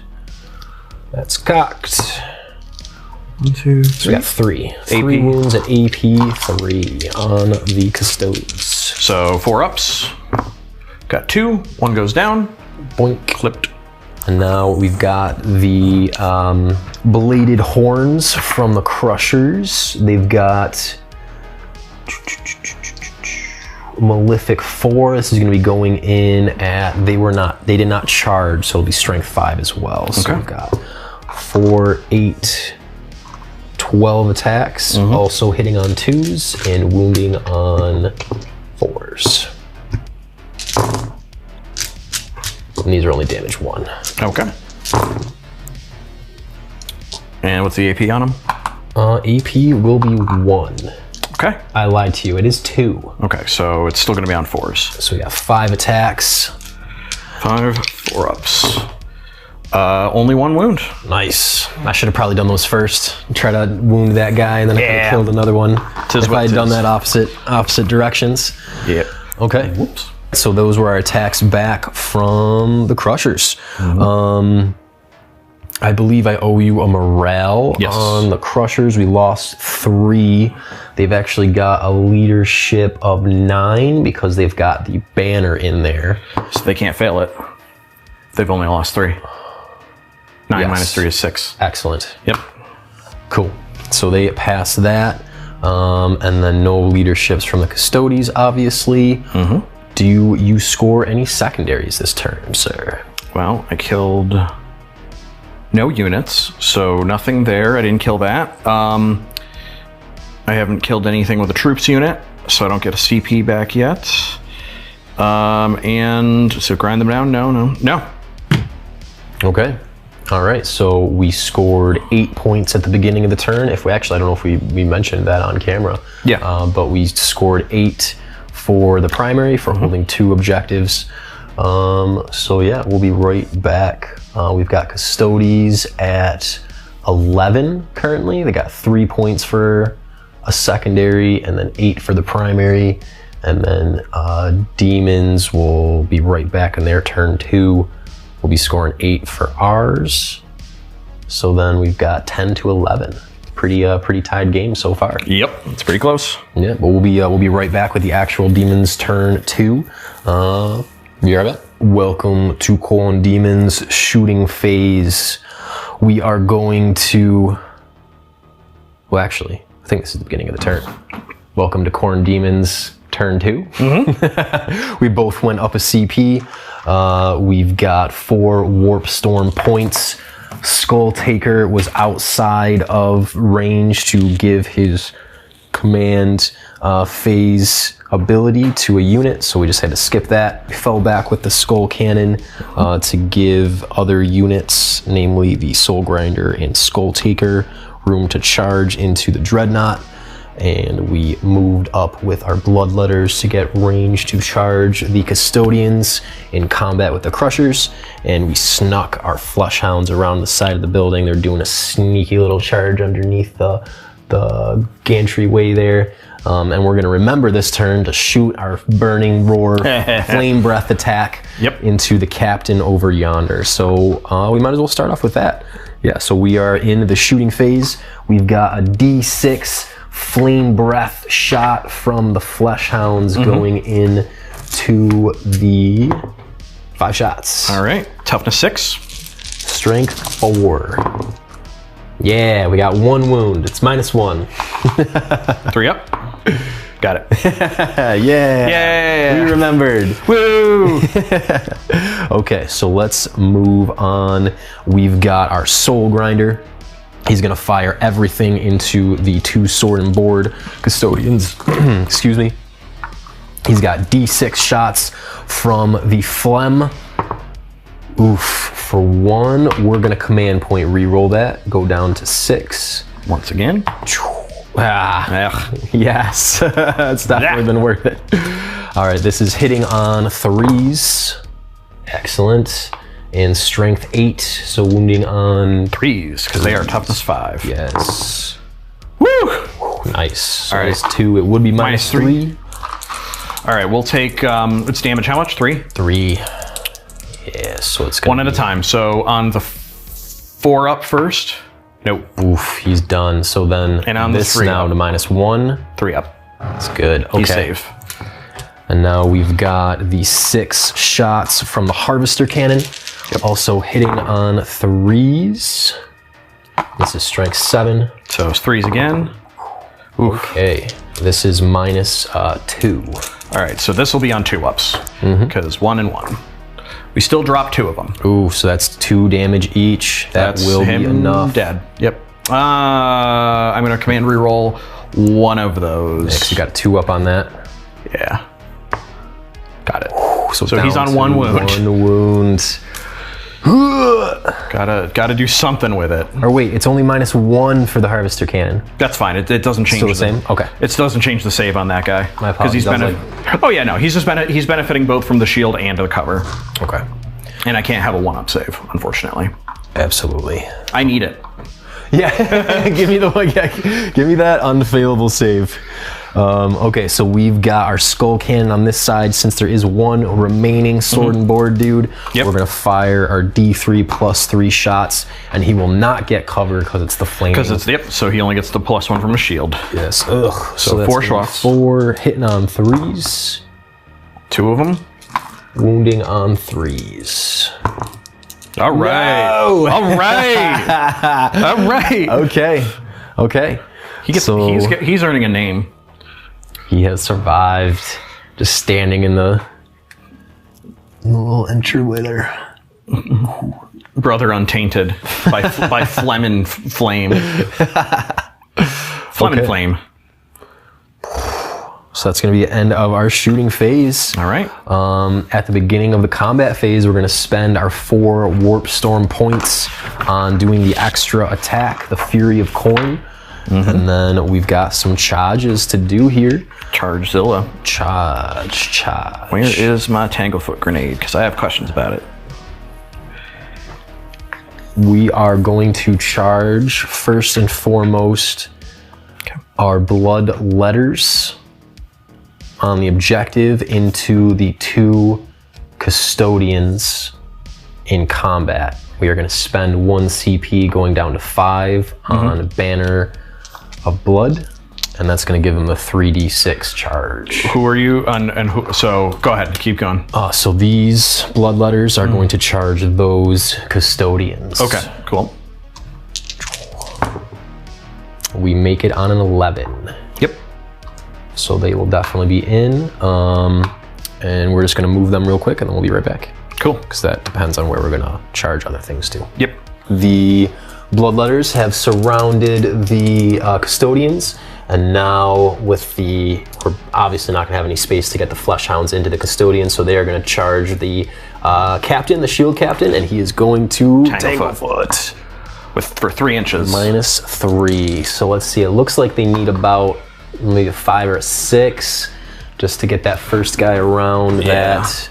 That's cocked. 1, 2, 3. So we got 3. 3 wounds at AP 3 on the Custodes. So 4 ups. Got 2. 1 goes down. Boink. Clipped. And now we've got the bladed horns from the Crushers. They've got Malefic 4. This is going to be going in at, they did not charge, so it'll be strength 5 as well. So we've got 4, 8, 12 attacks, also hitting on 2s and wounding on 4s. And these are only damage 1. Okay. And what's the AP on them? AP will be 1. Okay. I lied to you. It is 2. Okay, so it's still going to be on 4s. So we got 5 attacks. 5 4-ups. Only 1 wound. Nice. I should have probably done those first. Try to wound that guy, and then I could have killed another one. If I had done that opposite directions. Yep. Okay. Whoops. So those were our attacks back from the Crushers. I believe I owe you a morale on the Crushers. We lost 3. They've actually got a leadership of 9 because they've got the banner in there. So they can't fail it. They've only lost 3. 9 minus 3 is 6. Excellent. Yep. Cool. So they pass that. And then no leaderships from the Custodes, obviously. Do you score any secondaries this turn, sir? Well, I killed no units, so nothing there. I didn't kill that. I haven't killed anything with a troops unit, so I don't get a CP back yet. And so grind them down. No. Okay. All right. So we scored 8 points at the beginning of the turn. I don't know if we mentioned that on camera. Yeah. But we scored 8 for the primary for holding 2 objectives. So yeah, we'll be right back. We've got Custodes at 11 currently. They got 3 points for a secondary and then 8 for the primary. And then Demons will be right back in their turn 2. We'll be scoring 8 for ours. So then we've got 10 to 11. Pretty tied game so far. Yep, it's pretty close. Yeah, but we'll be right back with the actual Demons turn 2. Be right back. Welcome to Khorne Demons shooting phase. We are going to, well, actually, I think this is the beginning of the turn. Welcome to Khorne Demons turn 2. We both went up a CP. We've got 4 Warp Storm points. Skull Taker was outside of range to give his command phase ability to a unit, so we just had to skip that. We fell back with the Skull Cannon to give other units, namely the Soul Grinder and Skull Taker, room to charge into the Dreadnought. And we moved up with our Bloodletters to get range to charge the Custodians in combat with the Crushers. And we snuck our Fleshhounds around the side of the building. They're doing a sneaky little charge underneath the gantry-way there. And we're going to remember this turn to shoot our Burning Roar Flame Breath attack into the captain over yonder. So we might as well start off with that. Yeah, so we are in the shooting phase. We've got a D6 Flame Breath shot from the Fleshhounds going in to the 5 shots. All right, toughness 6. Strength 4. Yeah, we got 1 wound. It's -1. 3 up. Got it. Yeah. We remembered. Woo! Okay, so let's move on. We've got our Soul Grinder. He's gonna fire everything into the 2 sword and board Custodians. Excuse me. He's got D6 shots from the Phlegm. Oof. For 1, we're gonna command point reroll that. Go down to 6. Once again. Yes. It's definitely been worth it. All right, this is hitting on 3s. Excellent. And strength 8, so wounding on 3s, because they are toughness 5. Yes. Woo! Nice. So all right. it's 2. It would be -3. All right, we'll take its damage. How much? 3? 3. Yeah, so it's gonna 1 at a time. So on the 4 up first. Nope. Oof, he's done. So then and on this the 3 now up. to -1. 3 up. That's good. Okay. He's safe. And now we've got the 6 shots from the Harvester Cannon. Also hitting on 3s. This is strength 7. So it's 3s again. Oof. Okay. This is -2. All right, so this will be on 2-ups because 1 and 1. We still drop 2 of them. Ooh, so that's 2 damage each. That's will him be enough. Dead. Yep. I'm going to command reroll 1 of those. Next, you got 2 up on that. Yeah. Got it. So he's on 1 wound. 1 wound. Gotta do something with it. Or wait, it's only -1 for the Harvester Cannon. That's fine. It doesn't change. Still the same? Okay. It doesn't change the save on that guy. My apologies. Oh yeah, no. He's just he's benefiting both from the shield and the cover. Okay. And I can't have a 1-up save, unfortunately. Absolutely. I need it. Yeah, give me give me that unfailable save. Okay, so we've got our skull cannon on this side. Since there is 1 remaining sword and board dude, we're gonna fire our D3 +3 shots, and he will not get cover because it's the flaming. Because it's so he only gets the +1 from a shield. Yes. Ugh. So 4 shots. 4 hitting on 3s. 2 of them. Wounding on 3s. All right. No! All right. All right. Okay. He's earning a name. He has survived, just standing in the little entryway there. Brother Untainted by Phlegm and Flame. Phlegm and Flame. So that's going to be the end of our shooting phase. All right. At the beginning of the combat phase, we're going to spend our 4 Warp Storm points on doing the extra attack, the Fury of Khorne. And then we've got some charges to do here. Chargezilla. Charge. Where is my Tanglefoot grenade? Because I have questions about it. We are going to charge, first and foremost, our blood letters on the objective into the 2 custodians in combat. We are going to spend 1 CP going down to 5 on Banner of Blood, and that's going to give him a 3d6 charge. Who are you? And who? So go ahead, keep going. So these blood letters are going to charge those custodians. Okay, cool. We make it on an 11. Yep. So they will definitely be in, and we're just going to move them real quick, and then we'll be right back. Cool. Because that depends on where we're going to charge other things to. Yep. The bloodletters have surrounded the custodians, and now we're obviously not going to have any space to get the flesh hounds into the custodians, so they are going to charge the captain, the shield captain, and he is going to Tanglefoot for 3 inches. -3. So let's see. It looks like they need about maybe a 5 or a 6 just to get that first guy around that.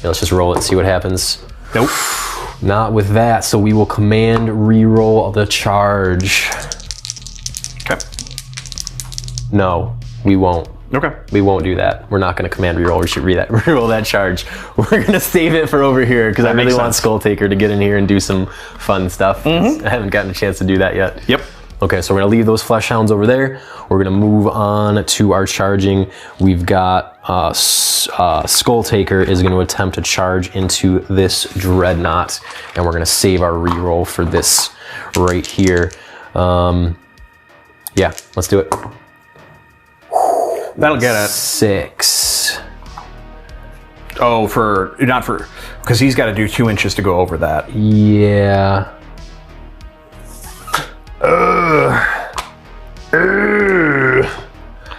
Let's just roll it and see what happens. Nope. Not with that, so we will command reroll the charge. Okay. No, we won't. Okay. We won't do that. We're not going to command reroll. We should reroll that charge. We're going to save it for over here because I really want Skulltaker to get in here and do some fun stuff. I haven't gotten a chance to do that yet. Yep. Okay, so we're going to leave those flesh hounds over there. We're going to move on to our charging. We've got Skulltaker is going to attempt to charge into this dreadnought, and we're going to save our reroll for this right here. Yeah, let's do it. That'll get it. 6. Oh, because he's got to do 2 inches to go over that. Yeah.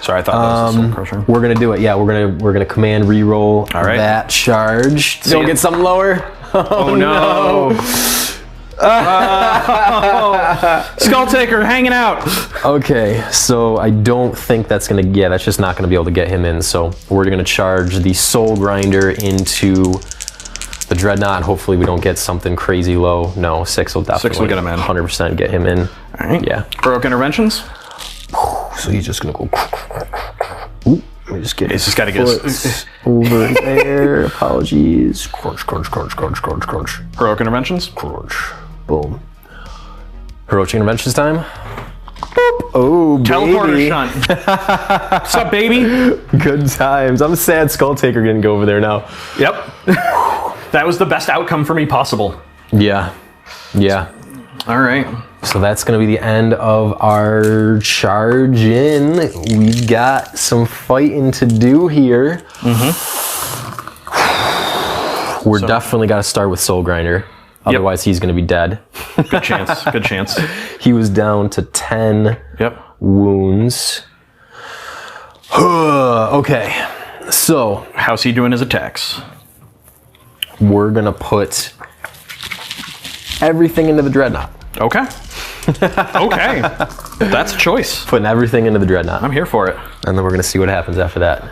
Sorry, I thought that was a soul crusher. We're gonna do it. Yeah, we're gonna command reroll that charge. Don't get something lower. Oh no! Skulltaker hanging out. Okay, so I don't think that's gonna. Yeah, that's just not gonna be able to get him in. So we're gonna charge the Soul Grinder into the Dreadnought, and hopefully we don't get something crazy low. No, 6 will definitely. 6 will get him in. 100% get him in. All right. Yeah. Heroic interventions. So he's just gonna go. Ooh, let me just get. He's just got to get over there. Apologies. Crunch, crunch, crunch, crunch, crunch, crunch. Heroic interventions. Crunch. Boom. Heroic interventions time. Boop. Oh, baby. Teleporter shunt. What's up, baby? Good times. I'm sad Skulltaker didn't go over there now. Yep. That was the best outcome for me possible. Yeah. Yeah. All right. So that's going to be the end of our charge in. We've got some fighting to do here. We're definitely got to start with Soul Grinder. Otherwise, he's going to be dead. Good chance. Good chance. He was down to 10 wounds. Okay. So, how's he doing his attacks? We're going to put everything into the Dreadnought. Okay. Okay. That's a choice. Putting everything into the Dreadnought. I'm here for it. And then we're going to see what happens after that.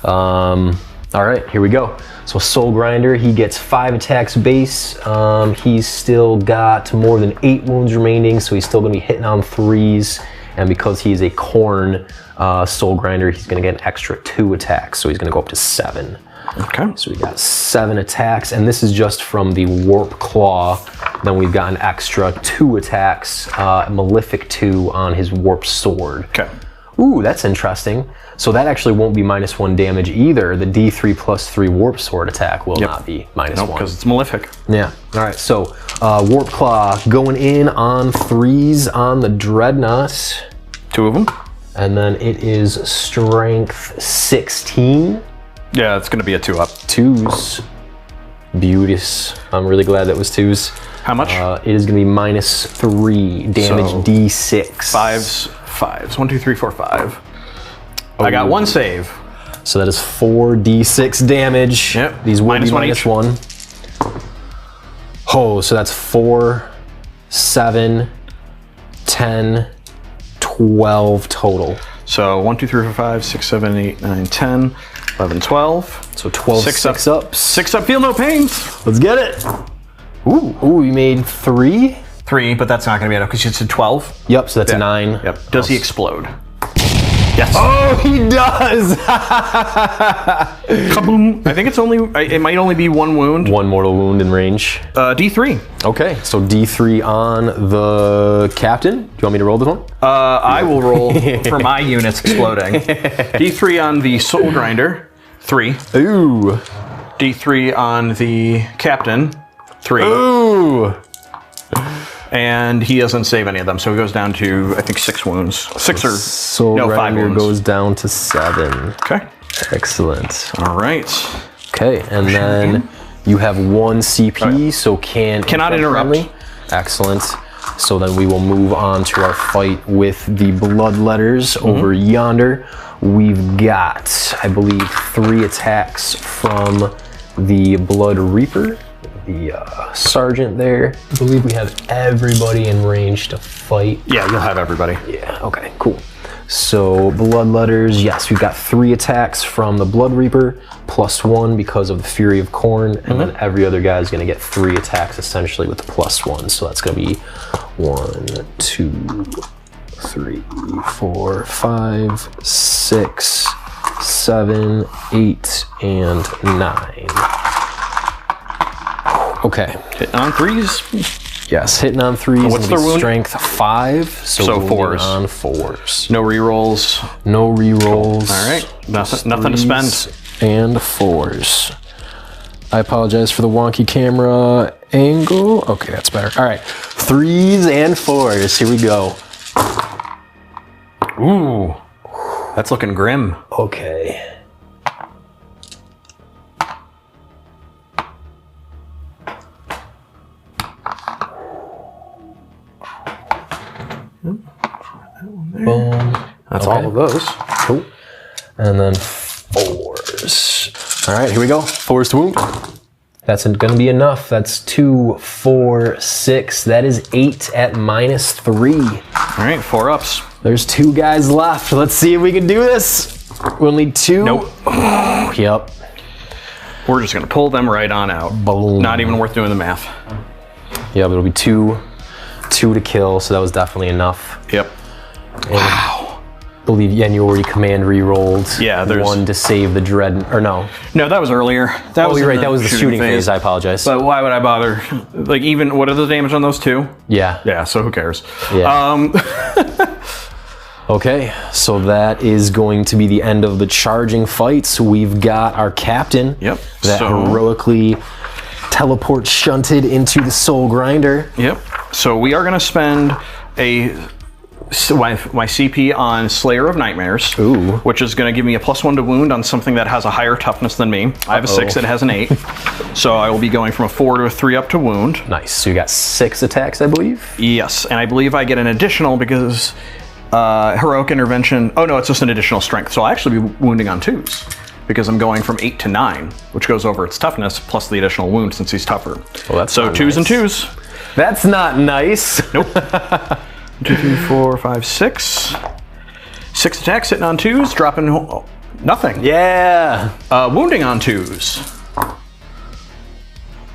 All right, here we go. So Soul Grinder, he gets 5 attacks base. He's still got more than 8 wounds remaining, so he's still going to be hitting on 3s. And because he's a Khorne Soul Grinder, he's going to get an extra 2 attacks, so he's going to go up to 7. Okay. So we got 7 attacks, and this is just from the Warp Claw. Then we've got an extra 2 attacks, Malefic 2 on his Warp Sword. Okay. Ooh, that's interesting. So that actually won't be -1 damage either. The D3 plus 3 Warp Sword attack will not be -1. Nope, because it's Malefic. Yeah. All right, so Warp Claw going in on 3s on the Dreadnought. 2 of them. And then it is Strength 16. Yeah, it's going to be a 2-up. 2s. Beauteous. I'm really glad that was 2s. How much? It is going to be -3 damage, so D6. 5s. 1, 2, 3, 4, 5. I got 1 save. So that is 4d6 damage. Yep. These will be -1 -1. Oh, so that's 4, 7, 10, 12 total. So 1, 2, 3, 4, 5, 6, 7, 8, 9, 10, 11, 12. So 12 6 ups. 6 up, feel no pains. Let's get it. Ooh, we made 3. 3, but that's not going to be enough because it's a 12. Yep, so that's a 9. Yep. Does he explode? Yes. Oh, he does! Kaboom! I think it's only. It might only be 1 wound. 1 mortal wound in range. D3. Okay, so D3 on the captain. Do you want me to roll this one? I will roll for my units exploding. D3 on the Soul Grinder. 3. Ooh. D3 on the captain. 3. Ooh. And he doesn't save any of them, so he goes down to, I think, 6 wounds. 6 or Soul no, 5 Grinder wounds. goes down to 7. Okay. Excellent. All right. Okay, and then you have 1 CP, so cannot interrupt. Friendly. Excellent. So then we will move on to our fight with the Bloodletters over yonder. We've got, I believe, 3 attacks from the Blood Reaper. The sergeant there. I believe we have everybody in range to fight. Yeah, you'll have everybody. Yeah, okay, cool. So, Bloodletters, yes, we've got 3 attacks from the Blood Reaper, +1 because of the Fury of Khorne, and then every other guy is going to get 3 attacks essentially with the +1. So that's going to be 1, 2, 3, 4, 5, 6, 7, 8, and 9. Okay. Hitting on 3s. Yes, hitting on 3s. What's their wound? Strength 5. So 4s. On 4s. No rerolls. No rerolls. All right. Nothing to spend. And 4s. I apologize for the wonky camera angle. Okay, that's better. All right. 3s and 4s. Here we go. Ooh. That's looking grim. Okay. Boom. That's all of those. Cool. And then 4s. All right, here we go. 4s to wound. That's going to be enough. That's 2, 4, 6. That is 8 at -3. All right, 4 ups. There's 2 guys left. Let's see if we can do this. We'll need 2. Nope. Yep. We're just going to pull them right on out. Boom. Not even worth doing the math. Yeah, but it'll be 2 to kill, so that was definitely enough. Yep. Wow. Believe, yeah, and you already command re-rolled. Yeah, there's 1 to save the dread, or no. No, that was earlier. That was you're right, in that was the shooting phase. I apologize. But why would I bother? Like, even, what are the damage on those 2? Yeah. Yeah, so who cares? Yeah. Okay, so that is going to be the end of the charging fight. So we've got our captain that heroically teleports shunted into the Soul Grinder. Yep. So we are going to spend my CP on Slayer of Nightmares, Ooh. which is going to give me a +1 to wound on something that has a higher toughness than me. I have a 6, it has an 8. So I will be going from a 4 to a 3 up to wound. Nice. So you got 6 attacks, I believe? Yes, and I believe I get an additional because Heroic Intervention... Oh no, it's just an additional strength. So I'll actually be wounding on 2s because I'm going from 8 to 9, which goes over its toughness plus the additional wound since he's tougher. Well, that's so not 2s nice. and 2s. That's not nice. Nope. 2, 3, 4, 5, 6. 6 attacks hitting on 2s, dropping nothing. Yeah. Wounding on 2s.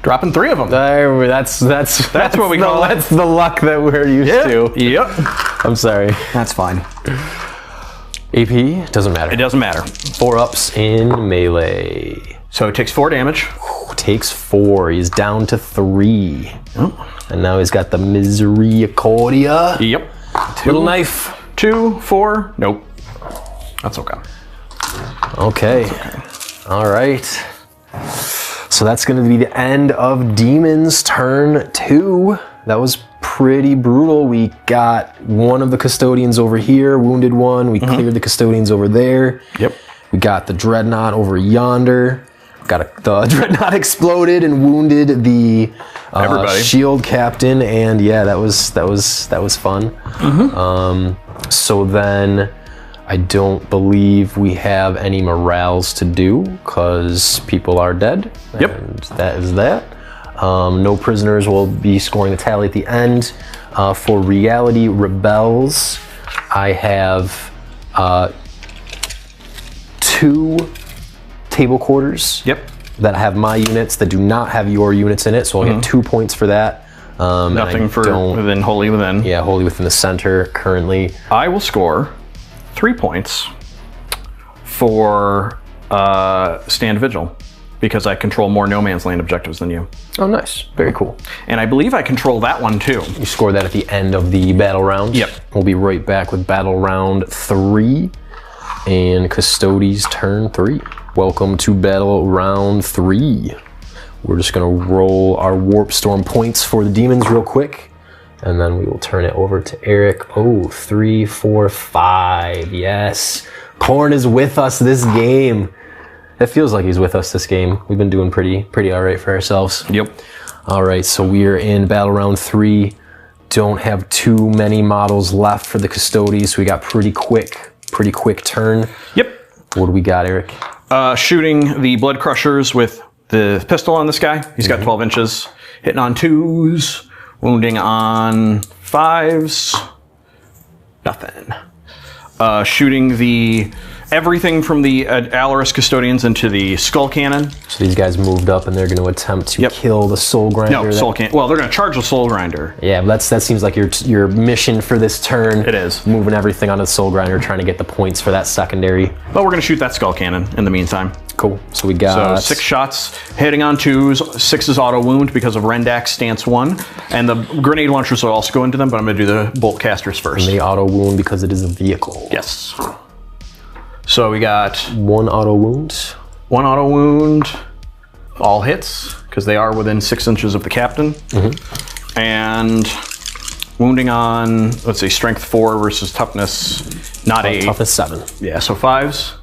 Dropping 3 of them. That's what we call it. That's the luck that we're used to. Yep. I'm sorry. That's fine. AP doesn't matter. It doesn't matter. 4 ups in melee. So it takes 4 damage. Takes 4. He's down to 3. Oh. And now he's got the Misericordia. Yep. Little knife. 2, 4. Nope. That's okay. Okay. All right. So that's going to be the end of Demons turn 2. That was pretty brutal. We got one of the Custodians over here, wounded one. We cleared the Custodians over there. Yep. We got the Dreadnought over yonder. The Dreadnought exploded and wounded the shield captain, and yeah, that was fun. So then I don't believe we have any morales to do because people are dead. Yep. And that is that. No prisoners will be scoring a tally at the end. For Reality Rebels, I have 2 table quarters. Yep. That have my units that do not have your units in it, so I'll get 2 points for that. Nothing for within Holy Within. Yeah, Holy Within the center currently. I will score 3 points for Stand Vigil because I control more No Man's Land objectives than you. Oh, nice. Very cool. And I believe I control that one too. You score that at the end of the battle round. Yep. We'll be right back with battle round 3 and Custodes turn 3. Welcome to battle round 3. We're just gonna roll our Warp Storm points for the demons real quick, and then we will turn it over to Eric. Oh, 3, 4, 5. Yes. Khorne is with us this game. It feels like he's with us this game. We've been doing pretty all right for ourselves. Yep. All right, so we are in battle round 3. Don't have too many models left for the Custodes. We got pretty quick turn. Yep. What do we got, Eric? Shooting the Blood Crushers with the pistol on this guy. He's got 12 inches. Hitting on 2s. Wounding on 5s. Nothing. Shooting everything from the Alaris Custodians into the Skull Cannon. So these guys moved up and they're going to attempt to kill the Soul Grinder. No, Soul Cannon. Well, they're going to charge the Soul Grinder. Yeah, but that seems like your mission for this turn. It is. Moving everything onto the Soul Grinder, trying to get the points for that secondary. But we're going to shoot that Skull Cannon in the meantime. Cool. So we got... So 6 shots, hitting on 2s, 6 is auto wound because of Rendak's stance 1. And the grenade launchers will also go into them, but I'm going to do the bolt casters first. And they auto wound because it is a vehicle. Yes. So we got 1 auto wound. 1 auto wound, all hits, because they are within 6 inches of the captain. And wounding on, let's see, strength 4 versus toughness, not 8. Toughness 7. Yeah, so 5s.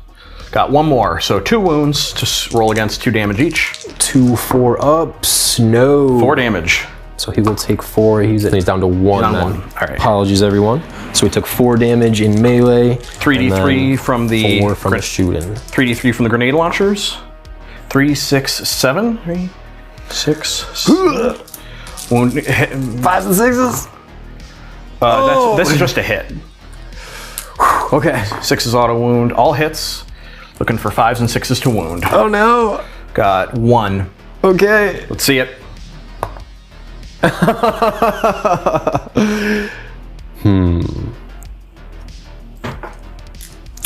Got 1 more, so 2 wounds to roll against 2 damage each. 2 4 ups, no. 4 damage. So he will take 4. He's down to 1. Down then. 1. All right. Apologies, everyone. So we took 4 damage in melee. 3d3 from the 4 from the shooting. 3d3 from the grenade launchers. 3, 6, 7. 3, 6, 7. Wound, 5s and 6s. This is just a hit. Okay. 6 is auto wound. All hits. Looking for 5s and 6s to wound. Oh no. Got 1. Okay. Let's see it.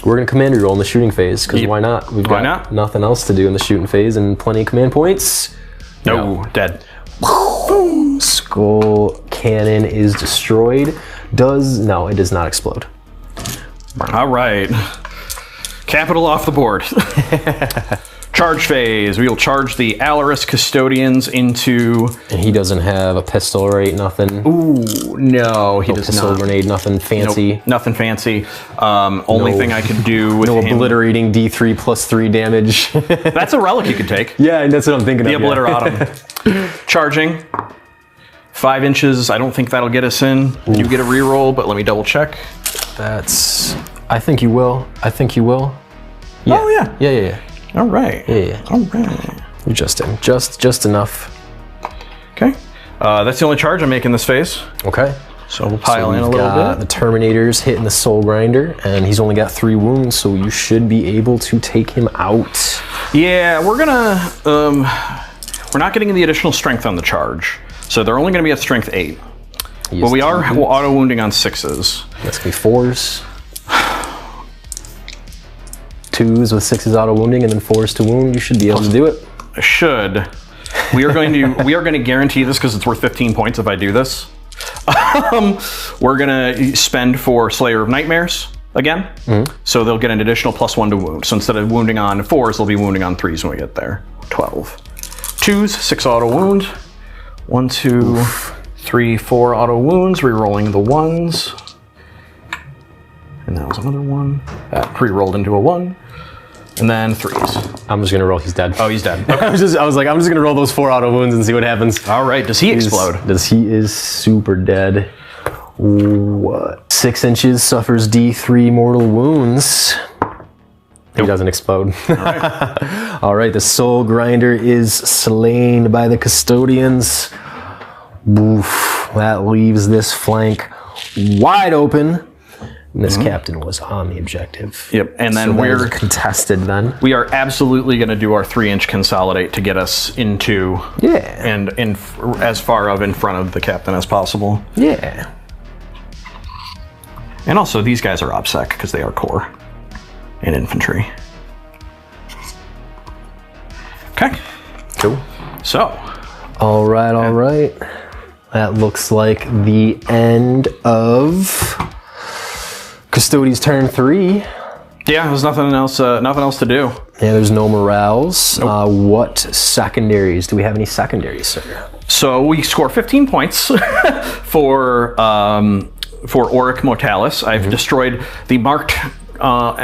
We're gonna command reroll in the shooting phase because why not? We've got nothing else to do in the shooting phase and plenty of command points. No, dead. Skull cannon is destroyed. No, it does not explode. All right. Capital off the board. Charge phase. We will charge the Alaris Custodians into... And he doesn't have a pistol, right? Nothing? Ooh, no, he does pistol, not. grenade, nothing fancy? Nope, nothing fancy. Only thing I could do with no him... obliterating D3 plus 3 damage. That's a relic you could take. Yeah, that's what I'm thinking The of. Obliteratum. Charging. 5 inches. I don't think that'll get us in. You get a reroll, but let me double check. That's... I think you will. I think you will. Yeah. Oh, yeah. Yeah. All right. Yeah. All right. You're just in. Just enough. Okay. That's the only charge I'm making this phase. Okay. So we'll pile in a We've little got bit. the Terminator's hitting the Soul Grinder, and he's only got 3 wounds, so you should be able to take him out. Yeah, we're gonna... we're not getting the additional strength on the charge. So they're only gonna be at strength 8. But we are auto-wounding on 6s. That's gonna be 4s. 2s with 6s auto-wounding, and then 4s to wound. You should be able to do it. I should. We are going to guarantee this because it's worth 15 points if I do this. We're gonna spend for Slayer of Nightmares again. So they'll get an additional +1 to wound. So instead of wounding on 4s, they'll be wounding on 3s when we get there. 12. 2s, 6 auto wound. 1, 2, 3, 4 auto wounds. Rerolling the 1s. And that was another 1. That pre-rolled into a 1. And then 3s. I'm just gonna roll. He's dead. Oh, he's dead. Okay. I was like, I'm just gonna roll those 4 auto wounds and see what happens. All right. Does he explode? He is super dead. What? 6 inches, suffers D3 mortal wounds. He doesn't explode. All right. All right. The Soul Grinder is slain by the Custodians. Oof. That leaves this flank wide open. And this captain was on the objective. Yep, and then So that we're is contested then. We are absolutely going to do our 3-inch consolidate to get us into and in as far in front of the captain as possible. Yeah. And also these guys are OPSEC because they are core and infantry. Okay. Cool. So. All right. That looks like the end of Custodes turn 3. Yeah, there's nothing else to do. Yeah, there's no morales. Nope. What secondaries? Do we have any secondaries, sir? So we score 15 points for Auric Mortalis. I've destroyed the marked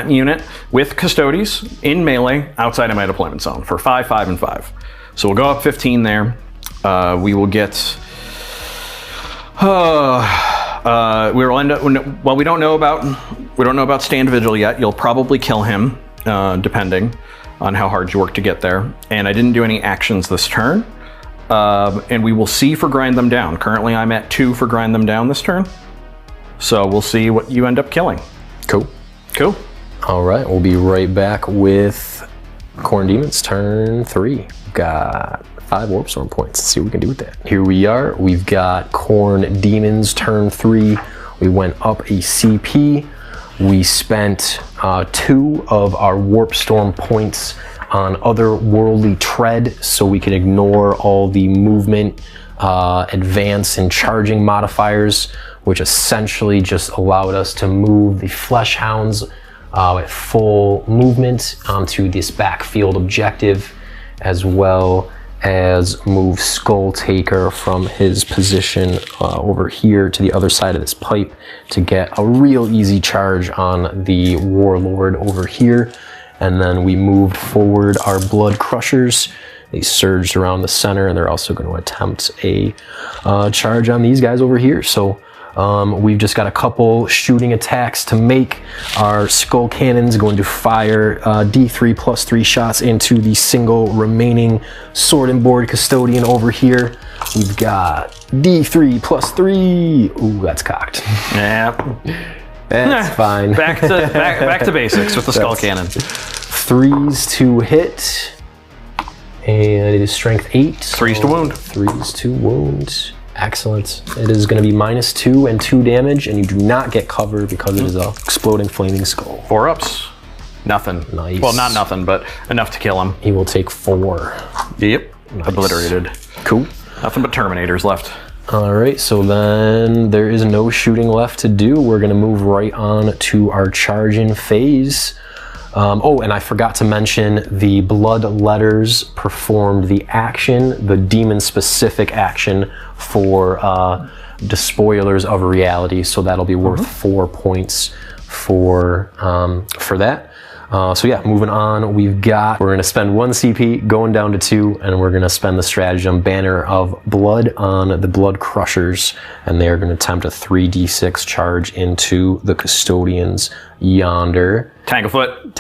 unit with Custodes in melee outside of my deployment zone for 5, 5, and 5. So we'll go up 15 there. We will get... we will end up. Well, we don't know about Stand Vigil yet. You'll probably kill him, depending on how hard you work to get there. And I didn't do any actions this turn. And we will see for Grind Them Down. Currently, I'm at 2 for Grind Them Down this turn. So we'll see what you end up killing. Cool. All right, we'll be right back with Khorne Demons turn 3. Got 5 Warp Storm points. Let's see what we can do with that. Here we are. We've got Khorne Demons turn 3. We went up a CP. We spent 2 of our Warp Storm points on otherworldly tread so we can ignore all the movement, advance, and charging modifiers, which essentially just allowed us to move the Flesh Hounds at full movement onto this backfield objective, as well as move Skull Taker from his position over here to the other side of this pipe to get a real easy charge on the Warlord over here. And then we moved forward our Blood Crushers. They surged around the center, and they're also going to attempt a charge on these guys over here. So we've just got a couple shooting attacks to make. Our Skull Cannon's going to fire D3 plus 3 shots into the single remaining Sword and Board Custodian over here. We've got D3 plus 3. Ooh, that's cocked. Yeah. That's fine. Back to basics with the Skull Cannon. 3s to hit. And it is strength 8. 3s to wound. 3s to wound. Excellent. It is going to be -2 and 2 damage, and you do not get cover because it is a exploding flaming skull. 4 ups. Nothing. Nice. Well, not nothing, but enough to kill him. He will take 4. Yep. Nice. Obliterated. Cool. Nothing but Terminators left. All right, so then there is no shooting left to do. We're going to move right on to our charge-in phase. Oh, and I forgot to mention the blood letters performed the action, the demon-specific action for Despoilers of Reality. So that'll be worth 4 points for that. So yeah, moving on, we're going to spend 1 CP, going down to 2, and we're going to spend the stratagem Banner of Blood on the Blood Crushers, and they're going to attempt a 3d6 charge into the Custodians yonder. Tanglefoot.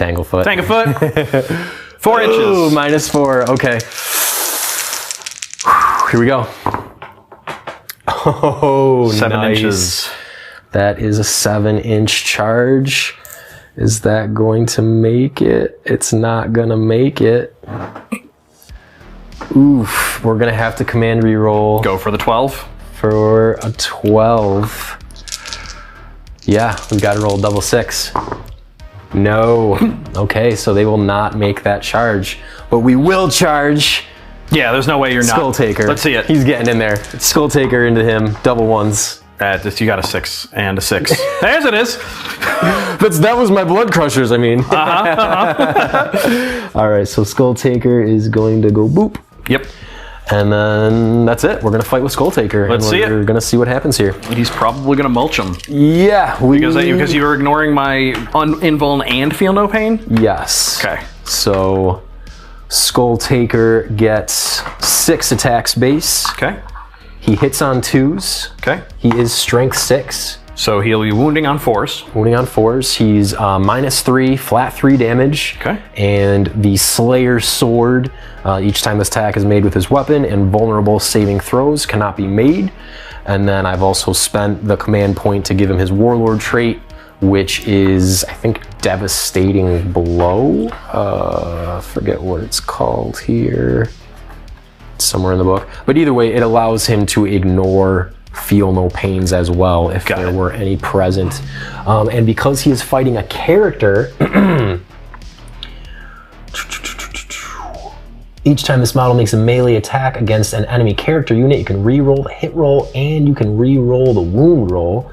4 inches. Ooh, -4, okay. Here we go. Oh, 7 nice. inches. That is a 7-inch charge. Is that going to make it? It's not gonna make it. Oof, we're gonna have to command reroll. Go for the 12. For a 12. Yeah, we gotta roll double 6. No. Okay, so they will not make that charge. But we will charge. Yeah, there's no way you're not. Skull Taker. Let's see it. He's getting in there. Skull Taker into him, double 1s. You got a 6 and a 6. There's it is. That was my Blood Crushers, I mean. All right, so Skull Taker is going to go boop. Yep. And then that's it. We're going to fight with Skull Taker. Let's see it. We're going to see what happens here. He's probably going to mulch him. Yeah. Because you were ignoring my invuln and feel no pain? Yes. Okay. So Skull Taker gets 6 attacks base. Okay. He hits on 2s. Okay. He is strength 6. So he'll be wounding on 4s. Wounding on 4s. He's -3, flat 3 damage. Okay. And the Slayer Sword, each time this attack is made with his weapon, invulnerable saving throws cannot be made. And then I've also spent the command point to give him his Warlord trait, which is, I think, Devastating Blow. Forget what it's called here. Somewhere in the book. But either way, it allows him to ignore feel no pains as well if there were any present. And because he is fighting a character, each time this model makes a melee attack against an enemy character unit, you can re-roll the hit roll and you can re-roll the wound roll.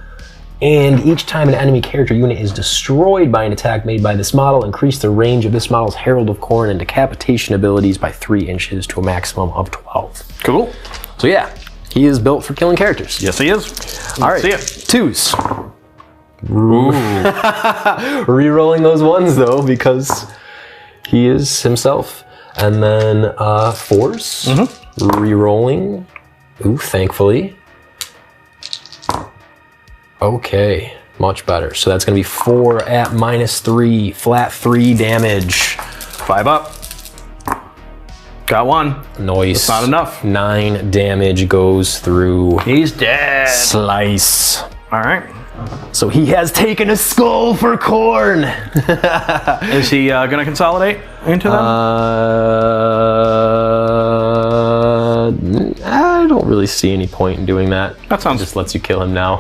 And each time an enemy character unit is destroyed by an attack made by this model, increase the range of this model's Herald of Khorne and decapitation abilities by 3 inches to a maximum of 12. Cool. So yeah, he is built for killing characters. Yes, he is. All right, see it. 2s. Re-rolling those 1s though, because he is himself. And then 4s. Re-rolling. Ooh, thankfully. Okay, much better. So that's going to be 4 at -3, flat 3 damage. 5 up. Got 1. Nice. That's not enough. 9 damage goes through. He's dead. Slice. All right. So he has taken a skull for Khorne. Is he going to consolidate into them? I don't really see any point in doing that. That sounds. Just lets you kill him now.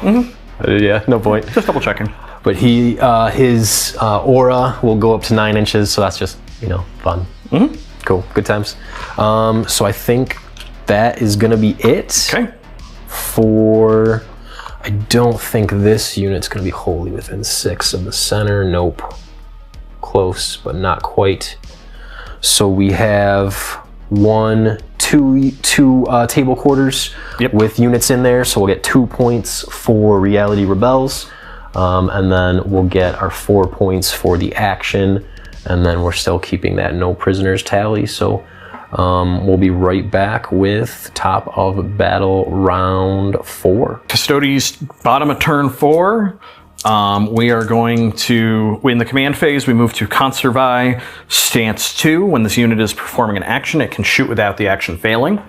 Yeah, no point. Just double checking. But his aura will go up to 9 inches, so that's just, fun. Cool, good times. So I think that is gonna be it. Okay. I don't think this unit's gonna be wholly within 6 of the center. Nope. Close, but not quite. So we have two table quarters with units in there, so we'll get 2 points for Reality Rebels, and then we'll get our 4 points for the action, and then we're still keeping that no prisoners tally. So we'll be right back with top of battle round 4. Custodes, bottom of turn 4. We are going to, in the command phase, we move to Conservi Stance 2. When this unit is performing an action, it can shoot without the action failing.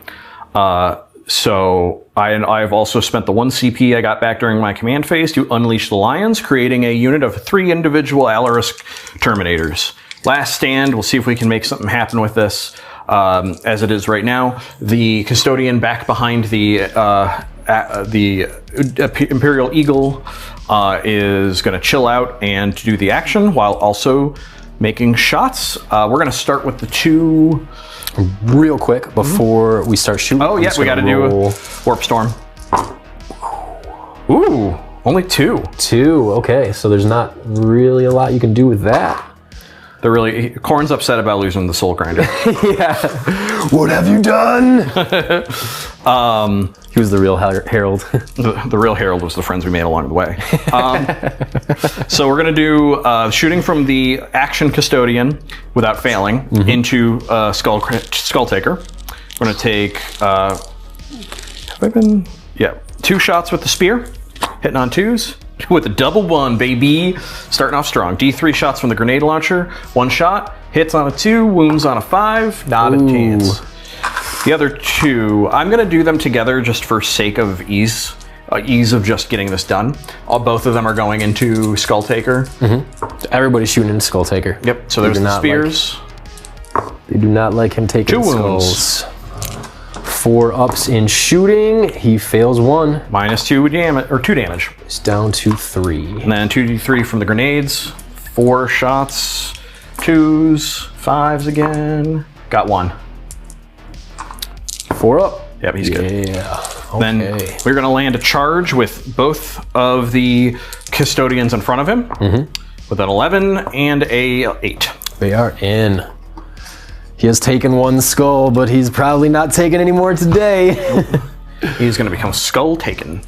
So I've also spent the 1 CP I got back during my command phase to unleash the Lions, creating a unit of 3 individual Alarisk Terminators. Last stand, we'll see if we can make something happen with this. As it is right now, the Custodian back behind the Imperial Eagle is going to chill out and do the action while also making shots. We're going to start with the 2... Real quick before we start shooting. Oh, yes, we got to do a Warp Storm. Ooh, only 2. 2, okay, so there's not really a lot you can do with that. Khorne's upset about losing the Soul Grinder. Yeah. What have you done? He was the real Herald. The real Herald was the friends we made along the way. So we're going to do shooting from the action Custodian without failing into Skull Taker. We're going to take, have I been? Yeah, 2 shots with the spear, hitting on 2s. With a double 1, baby. Starting off strong. D3 shots from the grenade launcher. 1 shot, hits on a 2, wounds on a 5. Not a chance. The other 2, I'm going to do them together just for sake of ease. Ease of just getting this done. Both of them are going into Skull Taker. Everybody's shooting into Skull Taker. Yep, so there's the spears. They do not like him taking 2 skulls. 4 ups in shooting. He fails 1. -2 damage, or 2 damage. It's down to 3. And then 2d3 from the grenades. 4 shots. 2s. 5s again. Got 1. 4 up. Yep, he's good. Yeah. Okay. Then we're going to land a charge with both of the Custodians in front of him. With an 11 and a 8. They are in. He has taken 1 skull, but he's probably not taking any more today. He's going to become Skull Taken.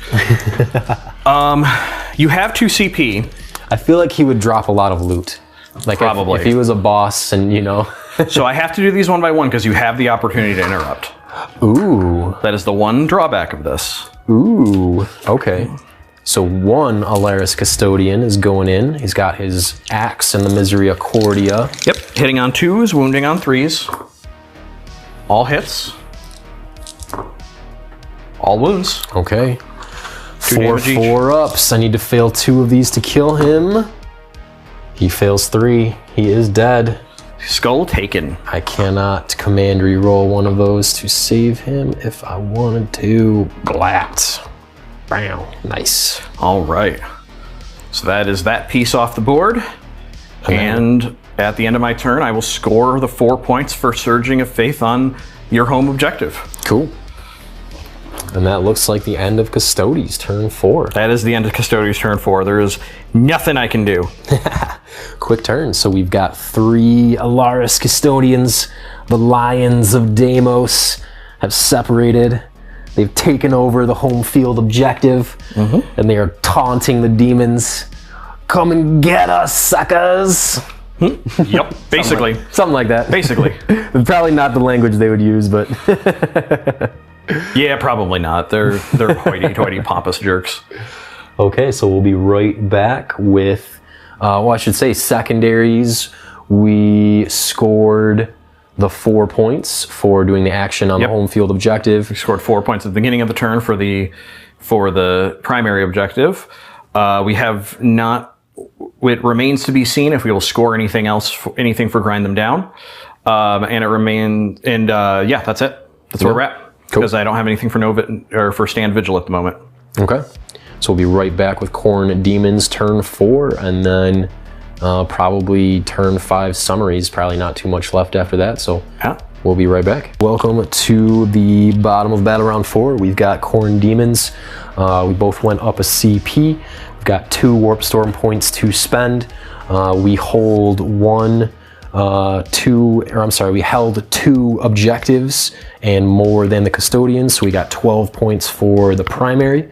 You have 2 CP. I feel like he would drop a lot of loot. Like Probably. If he was a boss and, you know. So I have to do these one by one because you have the opportunity to interrupt. Ooh. That is the one drawback of this. Ooh. Okay. So 1 Alaris Custodian is going in. He's got his axe and the Misericordia. Yep, hitting on 2s, wounding on 3s. All hits. All wounds. Okay. 2 damage each. 4 ups. I need to fail 2 of these to kill him. He fails 3. He is dead. Skull Taken. I cannot command reroll one of those to save him if I wanted to. Blat. Bam. Nice. All right. So that is that piece off the board. And at the end of my turn, I will score the 4 points for Surging of Faith on your home objective. Cool. And that looks like the end of Custodes, turn 4. That is the end of Custodes turn 4. There is nothing I can do. Quick turn. So we've got 3 Alaris Custodians. The Lions of Deimos have separated. They've taken over the home field objective, and they are taunting the demons. Come and get us, suckers! Yep, basically. Something like that. Basically. Probably not the language they would use, but... Yeah, probably not. They're hoity-toity pompous jerks. Okay, so we'll be right back with, well, I should say secondaries. We scored the 4 points for doing the action on the home field objective. We scored 4 points at the beginning of the turn for the primary objective. We have not. It remains to be seen if we will score anything else, anything for grind them down. And it remains. And yeah, that's it. That's where we're at. Because I don't have anything for or for Stand Vigil at the moment. Okay. So we'll be right back with Khorne Demons turn 4, and then probably turn 5 summaries. Probably not too much left after that, so we'll be right back. Welcome to the bottom of Battle Round 4. We've got Khorne Demons. We both went up a CP. We've got 2 Warp Storm points to spend. We hold we held 2 objectives and more than the Custodians, so we got 12 points for the primary.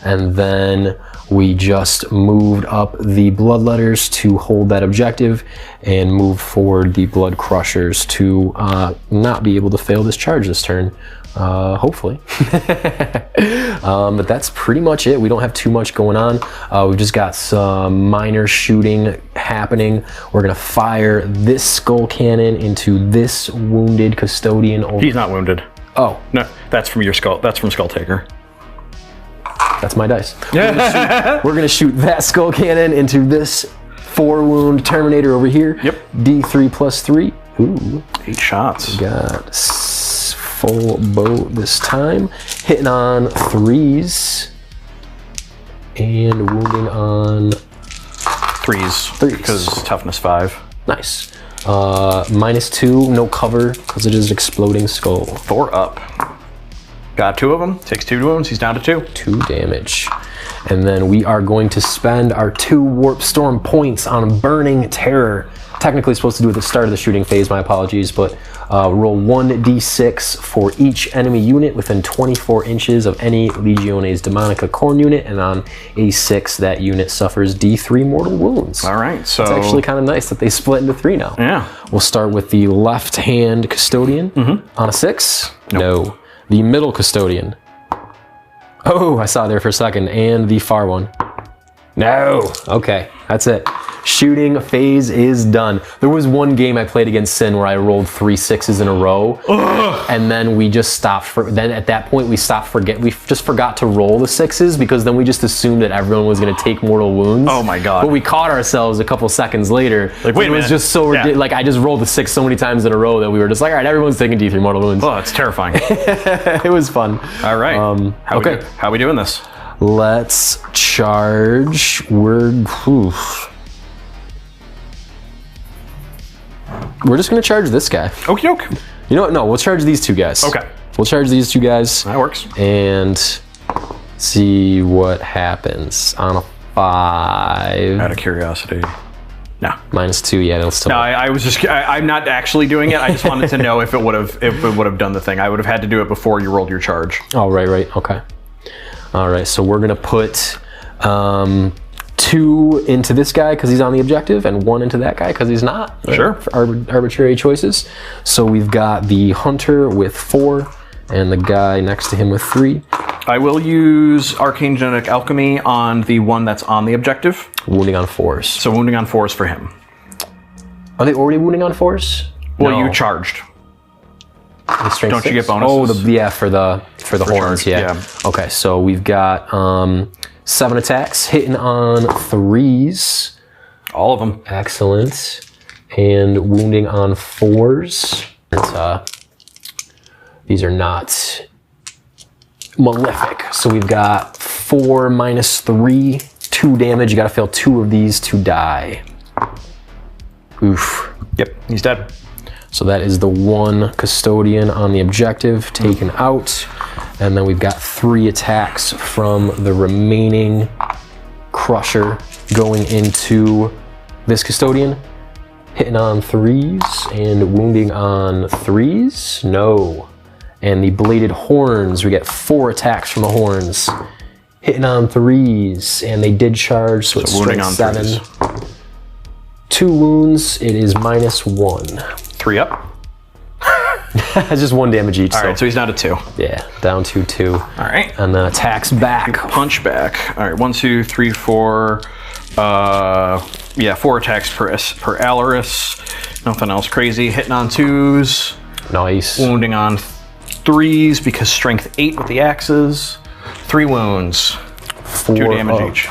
And then we just moved up the Bloodletters to hold that objective and move forward the Blood Crushers to not be able to fail this charge this turn, hopefully. But that's pretty much it. We don't have too much going on. We've just got some minor shooting happening. We're gonna fire this skull cannon into this wounded Custodian. He's not wounded. Oh. No, that's from your skull. That's from Skull Taker. That's my dice. We're gonna shoot that skull cannon into this 4 wound Terminator over here. Yep. D3 plus 3. Ooh. 8 shots. Got full bow this time. Hitting on 3s. And wounding on 3s. Because toughness 5. Nice. -2, no cover, because it is exploding skull. 4 up. Got 2 of them. Takes 2 wounds. He's down to 2. 2 damage. And then we are going to spend our 2 Warp Storm points on Burning Terror. Technically supposed to do at the start of the shooting phase, my apologies, but roll 1d6 for each enemy unit within 24 inches of any Legiones Daemonica Khorne unit, and on a 6, that unit suffers d3 mortal wounds. All right, so... It's actually kind of nice that they split into 3 now. Yeah. We'll start with the left-hand Custodian on a 6. Nope. No. The middle Custodian. Oh, I saw it there for a second. And the far one. No. Okay, that's it. Shooting phase is done. There was one game I played against Sin where I rolled 3 6s in a row. Ugh. And then we just stopped. Then at that point we just forgot to roll the 6s because then we just assumed that everyone was going to take mortal wounds. Oh my god. But we caught ourselves a couple seconds later. Like, wait a minute. It was just so ridiculous. Like, I just rolled the 6 so many times in a row that we were just like, all right, everyone's taking d3 mortal wounds. Oh, it's terrifying. It was fun. All right. Okay. How are we doing this? Let's charge. We're just gonna charge this guy. Okie doke. You know what? No, we'll charge these 2 guys. Okay. We'll charge these 2 guys. That works. And see what happens on a 5. Out of curiosity. No. -2. Yeah, they'll still. No, I was just. I'm not actually doing it. I just wanted to know if it would have done the thing. I would have had to do it before you rolled your charge. Oh, right. Okay. All right. So we're gonna put 2 into this guy because he's on the objective, and 1 into that guy because he's not. Sure. For arbitrary choices. So we've got the hunter with 4, and the guy next to him with 3. I will use Arcane Genetic Alchemy on the one that's on the objective. Wounding on 4s. So wounding on 4s for him. Are they already wounding on 4s? Well, No. you charged. The strength Don't you 6? get bonuses? Oh, for the horns, charge, yeah. Okay, so we've got 7 attacks hitting on 3s. All of them. Excellent. And wounding on 4s. These are not malefic. So we've got 4 -3, 2 damage. You gotta fail 2 of these to die. Oof. Yep, he's dead. So that is the 1 Custodian on the objective taken out. And then we've got 3 attacks from the remaining Crusher going into this Custodian. Hitting on 3s and wounding on 3s. No. And the Bladed Horns, we get 4 attacks from the Horns. Hitting on 3s, and they did charge, so it's wounding strength on 7. 3s. 2 wounds, it is -1. 3 up. That's just 1 damage each. All right, so he's down to 2. Yeah, down to 2. All right. And then attacks back. Punch back. All right, 1, 2, 3, 4. 4 attacks per Alaris. Nothing else crazy. Hitting on 2s. Nice. Wounding on 3s because strength 8 with the axes. 3 wounds. 4 2 damage up. each.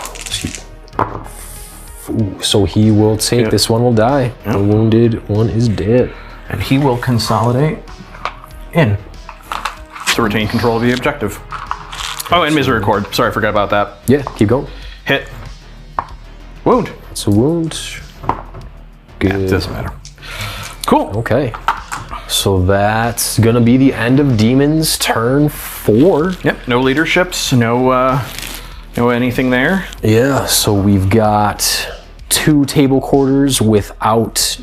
Ooh, so he will take, Yep. this one will die. Yep. The wounded one is dead. And he will consolidate in to retain control of the objective. Oh, and Misericord. Sorry, I forgot about that. Yeah, keep going. Hit. Wound. It's a wound. Good. Yeah, it doesn't matter. Cool. Okay. So that's gonna be the end of Demons turn 4. Yep. No leaderships. No anything there. Yeah. So we've got 2 table quarters without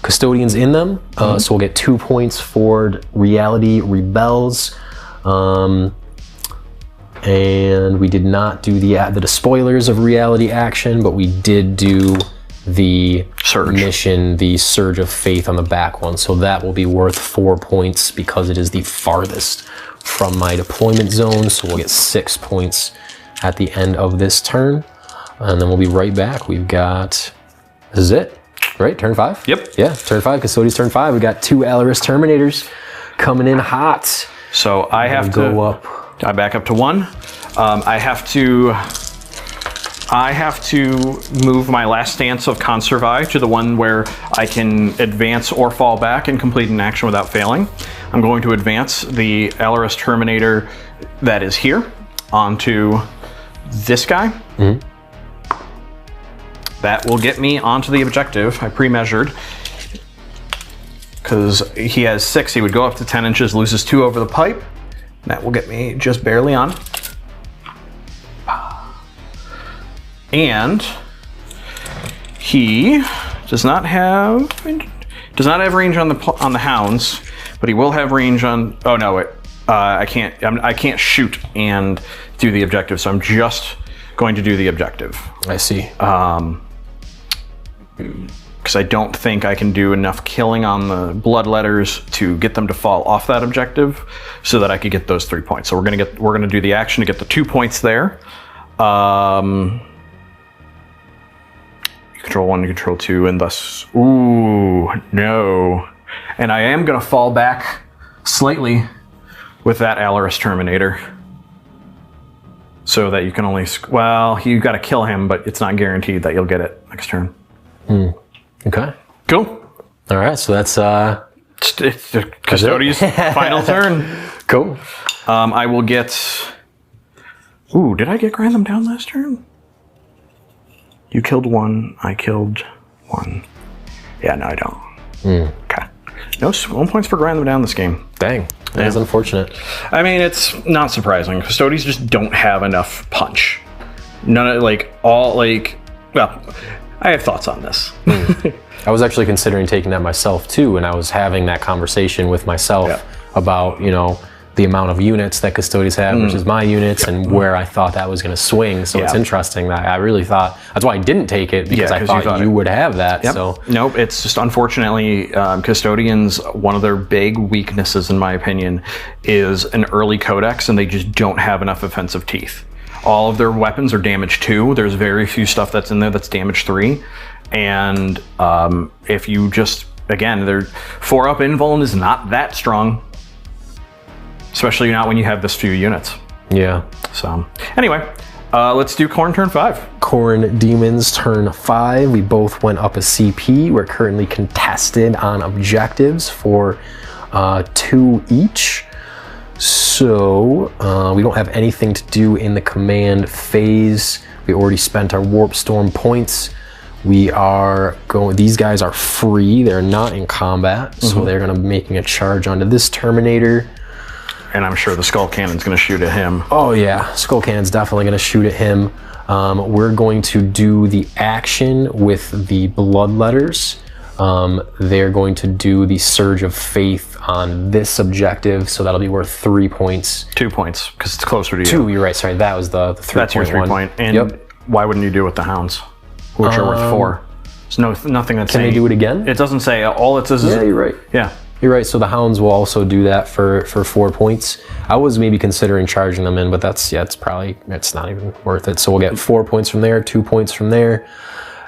custodians in them. So we'll get 2 points for Reality Rebels. And we did not do the despoilers of Reality action, but we did do the Surge. mission, the Surge of Faith on the back one. So that will be worth 4 points because it is the farthest from my deployment zone. So we'll get 6 points at the end of this turn. And then we'll be right back. We've got, this is it, right? Turn 5? Yep. Yeah, turn 5, Custodes turn 5. We got 2 Alaris Terminators coming in hot. So I have to go up. I back up to 1. I have to move my last stance of Conservi to the one where I can advance or fall back and complete an action without failing. I'm going to advance the Alaris Terminator that is here onto this guy. Mm-hmm. That will get me onto the objective. I pre-measured. Because he has 6, he would go up to 10 inches, loses 2 over the pipe, That will get me just barely on. And he does not have range on the hounds, but he will have range on. Oh no, I can't shoot and do the objective, so I'm just going to do the objective. I see. Because I don't think I can do enough killing on the bloodletters to get them to fall off that objective, so that I could get those 3 points. So we're gonna do the action to get the 2 points there. Control 1 and control 2, and thus, ooh, no. And I am gonna fall back slightly with that Alaris Terminator, so that you can only, well, you gotta kill him, but it's not guaranteed that you'll get it next turn. Okay. Cool. All right, so that's it's the Custodes' final turn. Cool. I will get, ooh, did I get grind them down last turn? You killed one, I killed one. Yeah, no, I don't. Okay. No 1 points for grind them down this game. Dang, that is unfortunate. I mean, it's not surprising. Custodes just don't have enough punch. None of, well, I have thoughts on this. I was actually considering taking that myself too, and I was having that conversation with myself about, the amount of units that Custodes have versus my units, and where I thought that was going to swing. So it's interesting that I really thought, that's why I didn't take it, because I thought you would have that. Yep. So nope, it's just unfortunately, Custodians, one of their big weaknesses in my opinion is an early codex, and they just don't have enough offensive teeth. All of their weapons are damage 2. There's very few stuff that's in there that's damage 3. And if you just, again, their 4-up invuln is not that strong. Especially not when you have this few units. Yeah. So, anyway, let's do Khorne turn 5. Khorne Demons turn 5. We both went up a CP. We're currently contested on objectives for 2 each. So, we don't have anything to do in the command phase. We already spent our Warp Storm points. We are going, these guys are free. They're not in combat. So they're going to be making a charge onto this Terminator. And I'm sure the Skull Cannon's going to shoot at him. Oh yeah, Skull Cannon's definitely going to shoot at him. We're going to do the action with the Bloodletters. They're going to do the Surge of Faith on this objective, so that'll be worth 3 points. 2 points, because it's closer to you. 2, you're right, sorry, that was the 3 That's your 3 point. And why wouldn't you do it with the Hounds, which are worth 4? There's nothing that's Can they do it again? It doesn't say, all it says is... Yeah, you're right. Yeah. You're right, so the Hounds will also do that for 4 points. I was maybe considering charging them in, but it's not even worth it. So we'll get 4 points from there, 2 points from there.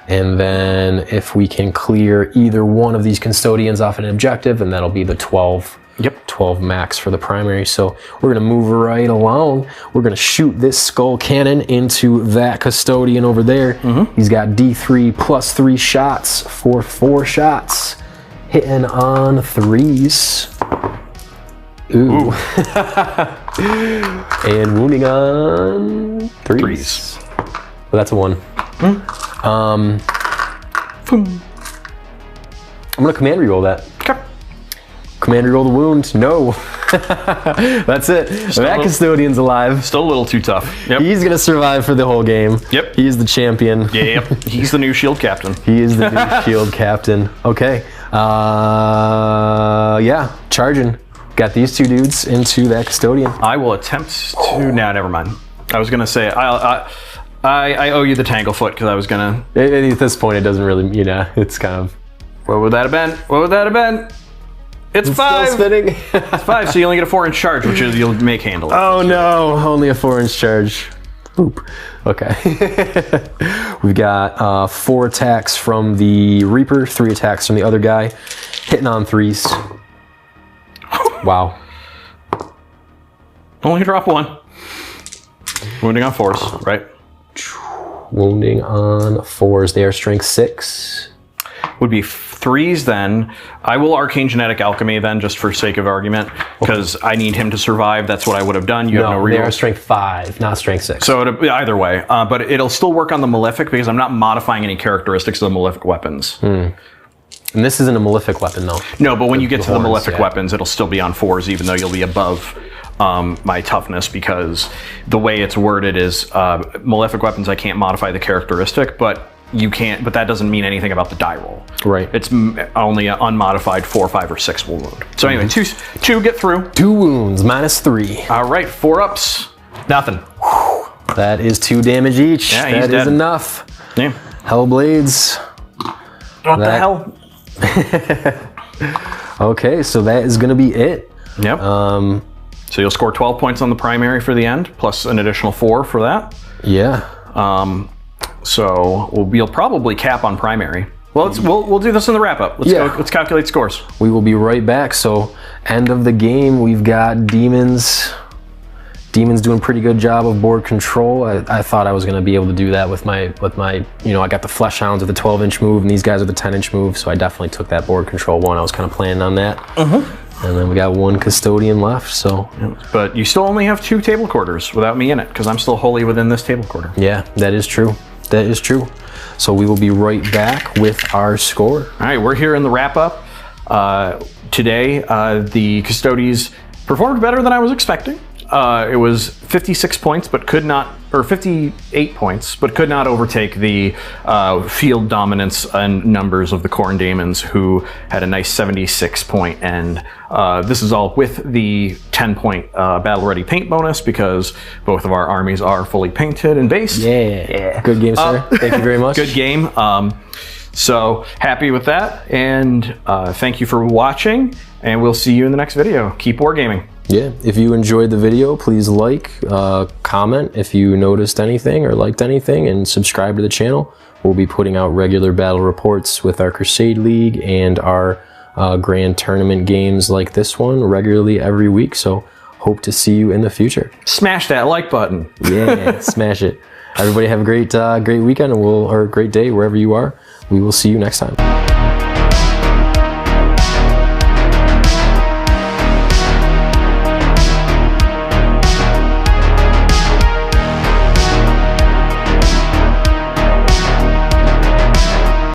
And then if we can clear either one of these Custodians off an objective, and that'll be the 12. Yep. 12 max for the primary. So we're gonna move right along. We're gonna shoot this Skull Cannon into that Custodian over there. He's got D3 plus 3 shots for 4 shots. Hitting on 3s. Ooh. And wounding on 3s. Well, that's a 1. I'm gonna command reroll that. Okay. Command reroll the wound. No. That's it. That Custodian's alive. Still a little too tough. Yep. He's gonna survive for the whole game. Yep. He's the champion. Yep. He's the new shield captain. He is the new shield captain. Okay. Yeah, charging. Got these 2 dudes into that Custodian. I will attempt to. Nah, never mind. I was gonna say I owe you the Tanglefoot, because I was gonna. At this point, it doesn't really. It's kind of. What would that have been? What would that have been? It's 5. Still spinning. It's 5, so you only get a 4-inch charge, which is you'll make handle. Oh no! Only a 4-inch charge. Boop. Okay. We've got 4 attacks from the Reaper, 3 attacks from the other guy, hitting on 3s. Wow. Only drop 1. Wounding on 4s, right? Wounding on 4s. They are strength 6. Would be 3s then. I will Arcane Genetic Alchemy then, just for sake of argument, because I need him to survive. That's what I would have done. You have no they reroll. are strength 5, not strength 6. So either way, but it'll still work on the Malefic, because I'm not modifying any characteristics of the Malefic weapons. And this isn't a Malefic weapon, though. No, but when you get to the horns, Malefic weapons, it'll still be on 4s, even though you'll be above my toughness, because the way it's worded is malefic weapons, I can't modify the characteristic, but you can't. But that doesn't mean anything about the die roll. Right. It's only an unmodified 4, 5, or 6 will wound. So anyway, two get through. 2 wounds, -3. All right, 4 ups, nothing. That is 2 damage each. Yeah, he's that is dead. enough. Yeah. Hellblades. What the hell? Okay, so that is going to be it. Yep. So you'll score 12 points on the primary for the end, plus an additional 4 for that. Yeah. So we'll probably cap on primary. Well, we'll do this in the wrap up. Let's go. Let's calculate scores. We will be right back. So end of the game, we've got Demons. Demons doing a pretty good job of board control. I thought I was going to be able to do that with my, I got the Flesh Hounds with the 12-inch move, and these guys are the 10-inch move, so I definitely took that board control one. I was kind of planning on that. And then we got 1 Custodian left, so. But you still only have 2 table quarters without me in it, because I'm still wholly within this table quarter. Yeah, that is true. That is true. So we will be right back with our score. All right, we're here in the wrap up. Today, the Custodes performed better than I was expecting. It was 56 points, but could not, or 58 points, but could not overtake the field dominance and numbers of the Khorne Daemons, who had a nice 76 point end. This is all with the 10-point battle ready paint bonus, because both of our armies are fully painted and based. Yeah. Good game, sir. Thank you very much. Good game. So happy with that, and thank you for watching, and we'll see you in the next video. Keep wargaming. Yeah, if you enjoyed the video, please like, comment if you noticed anything or liked anything, and subscribe to the channel. We'll be putting out regular battle reports with our Crusade League and our grand tournament games like this one regularly every week, so hope to see you in the future. Smash that like button. Yeah, smash it. Everybody have a great weekend, or great day wherever you are. We will see you next time.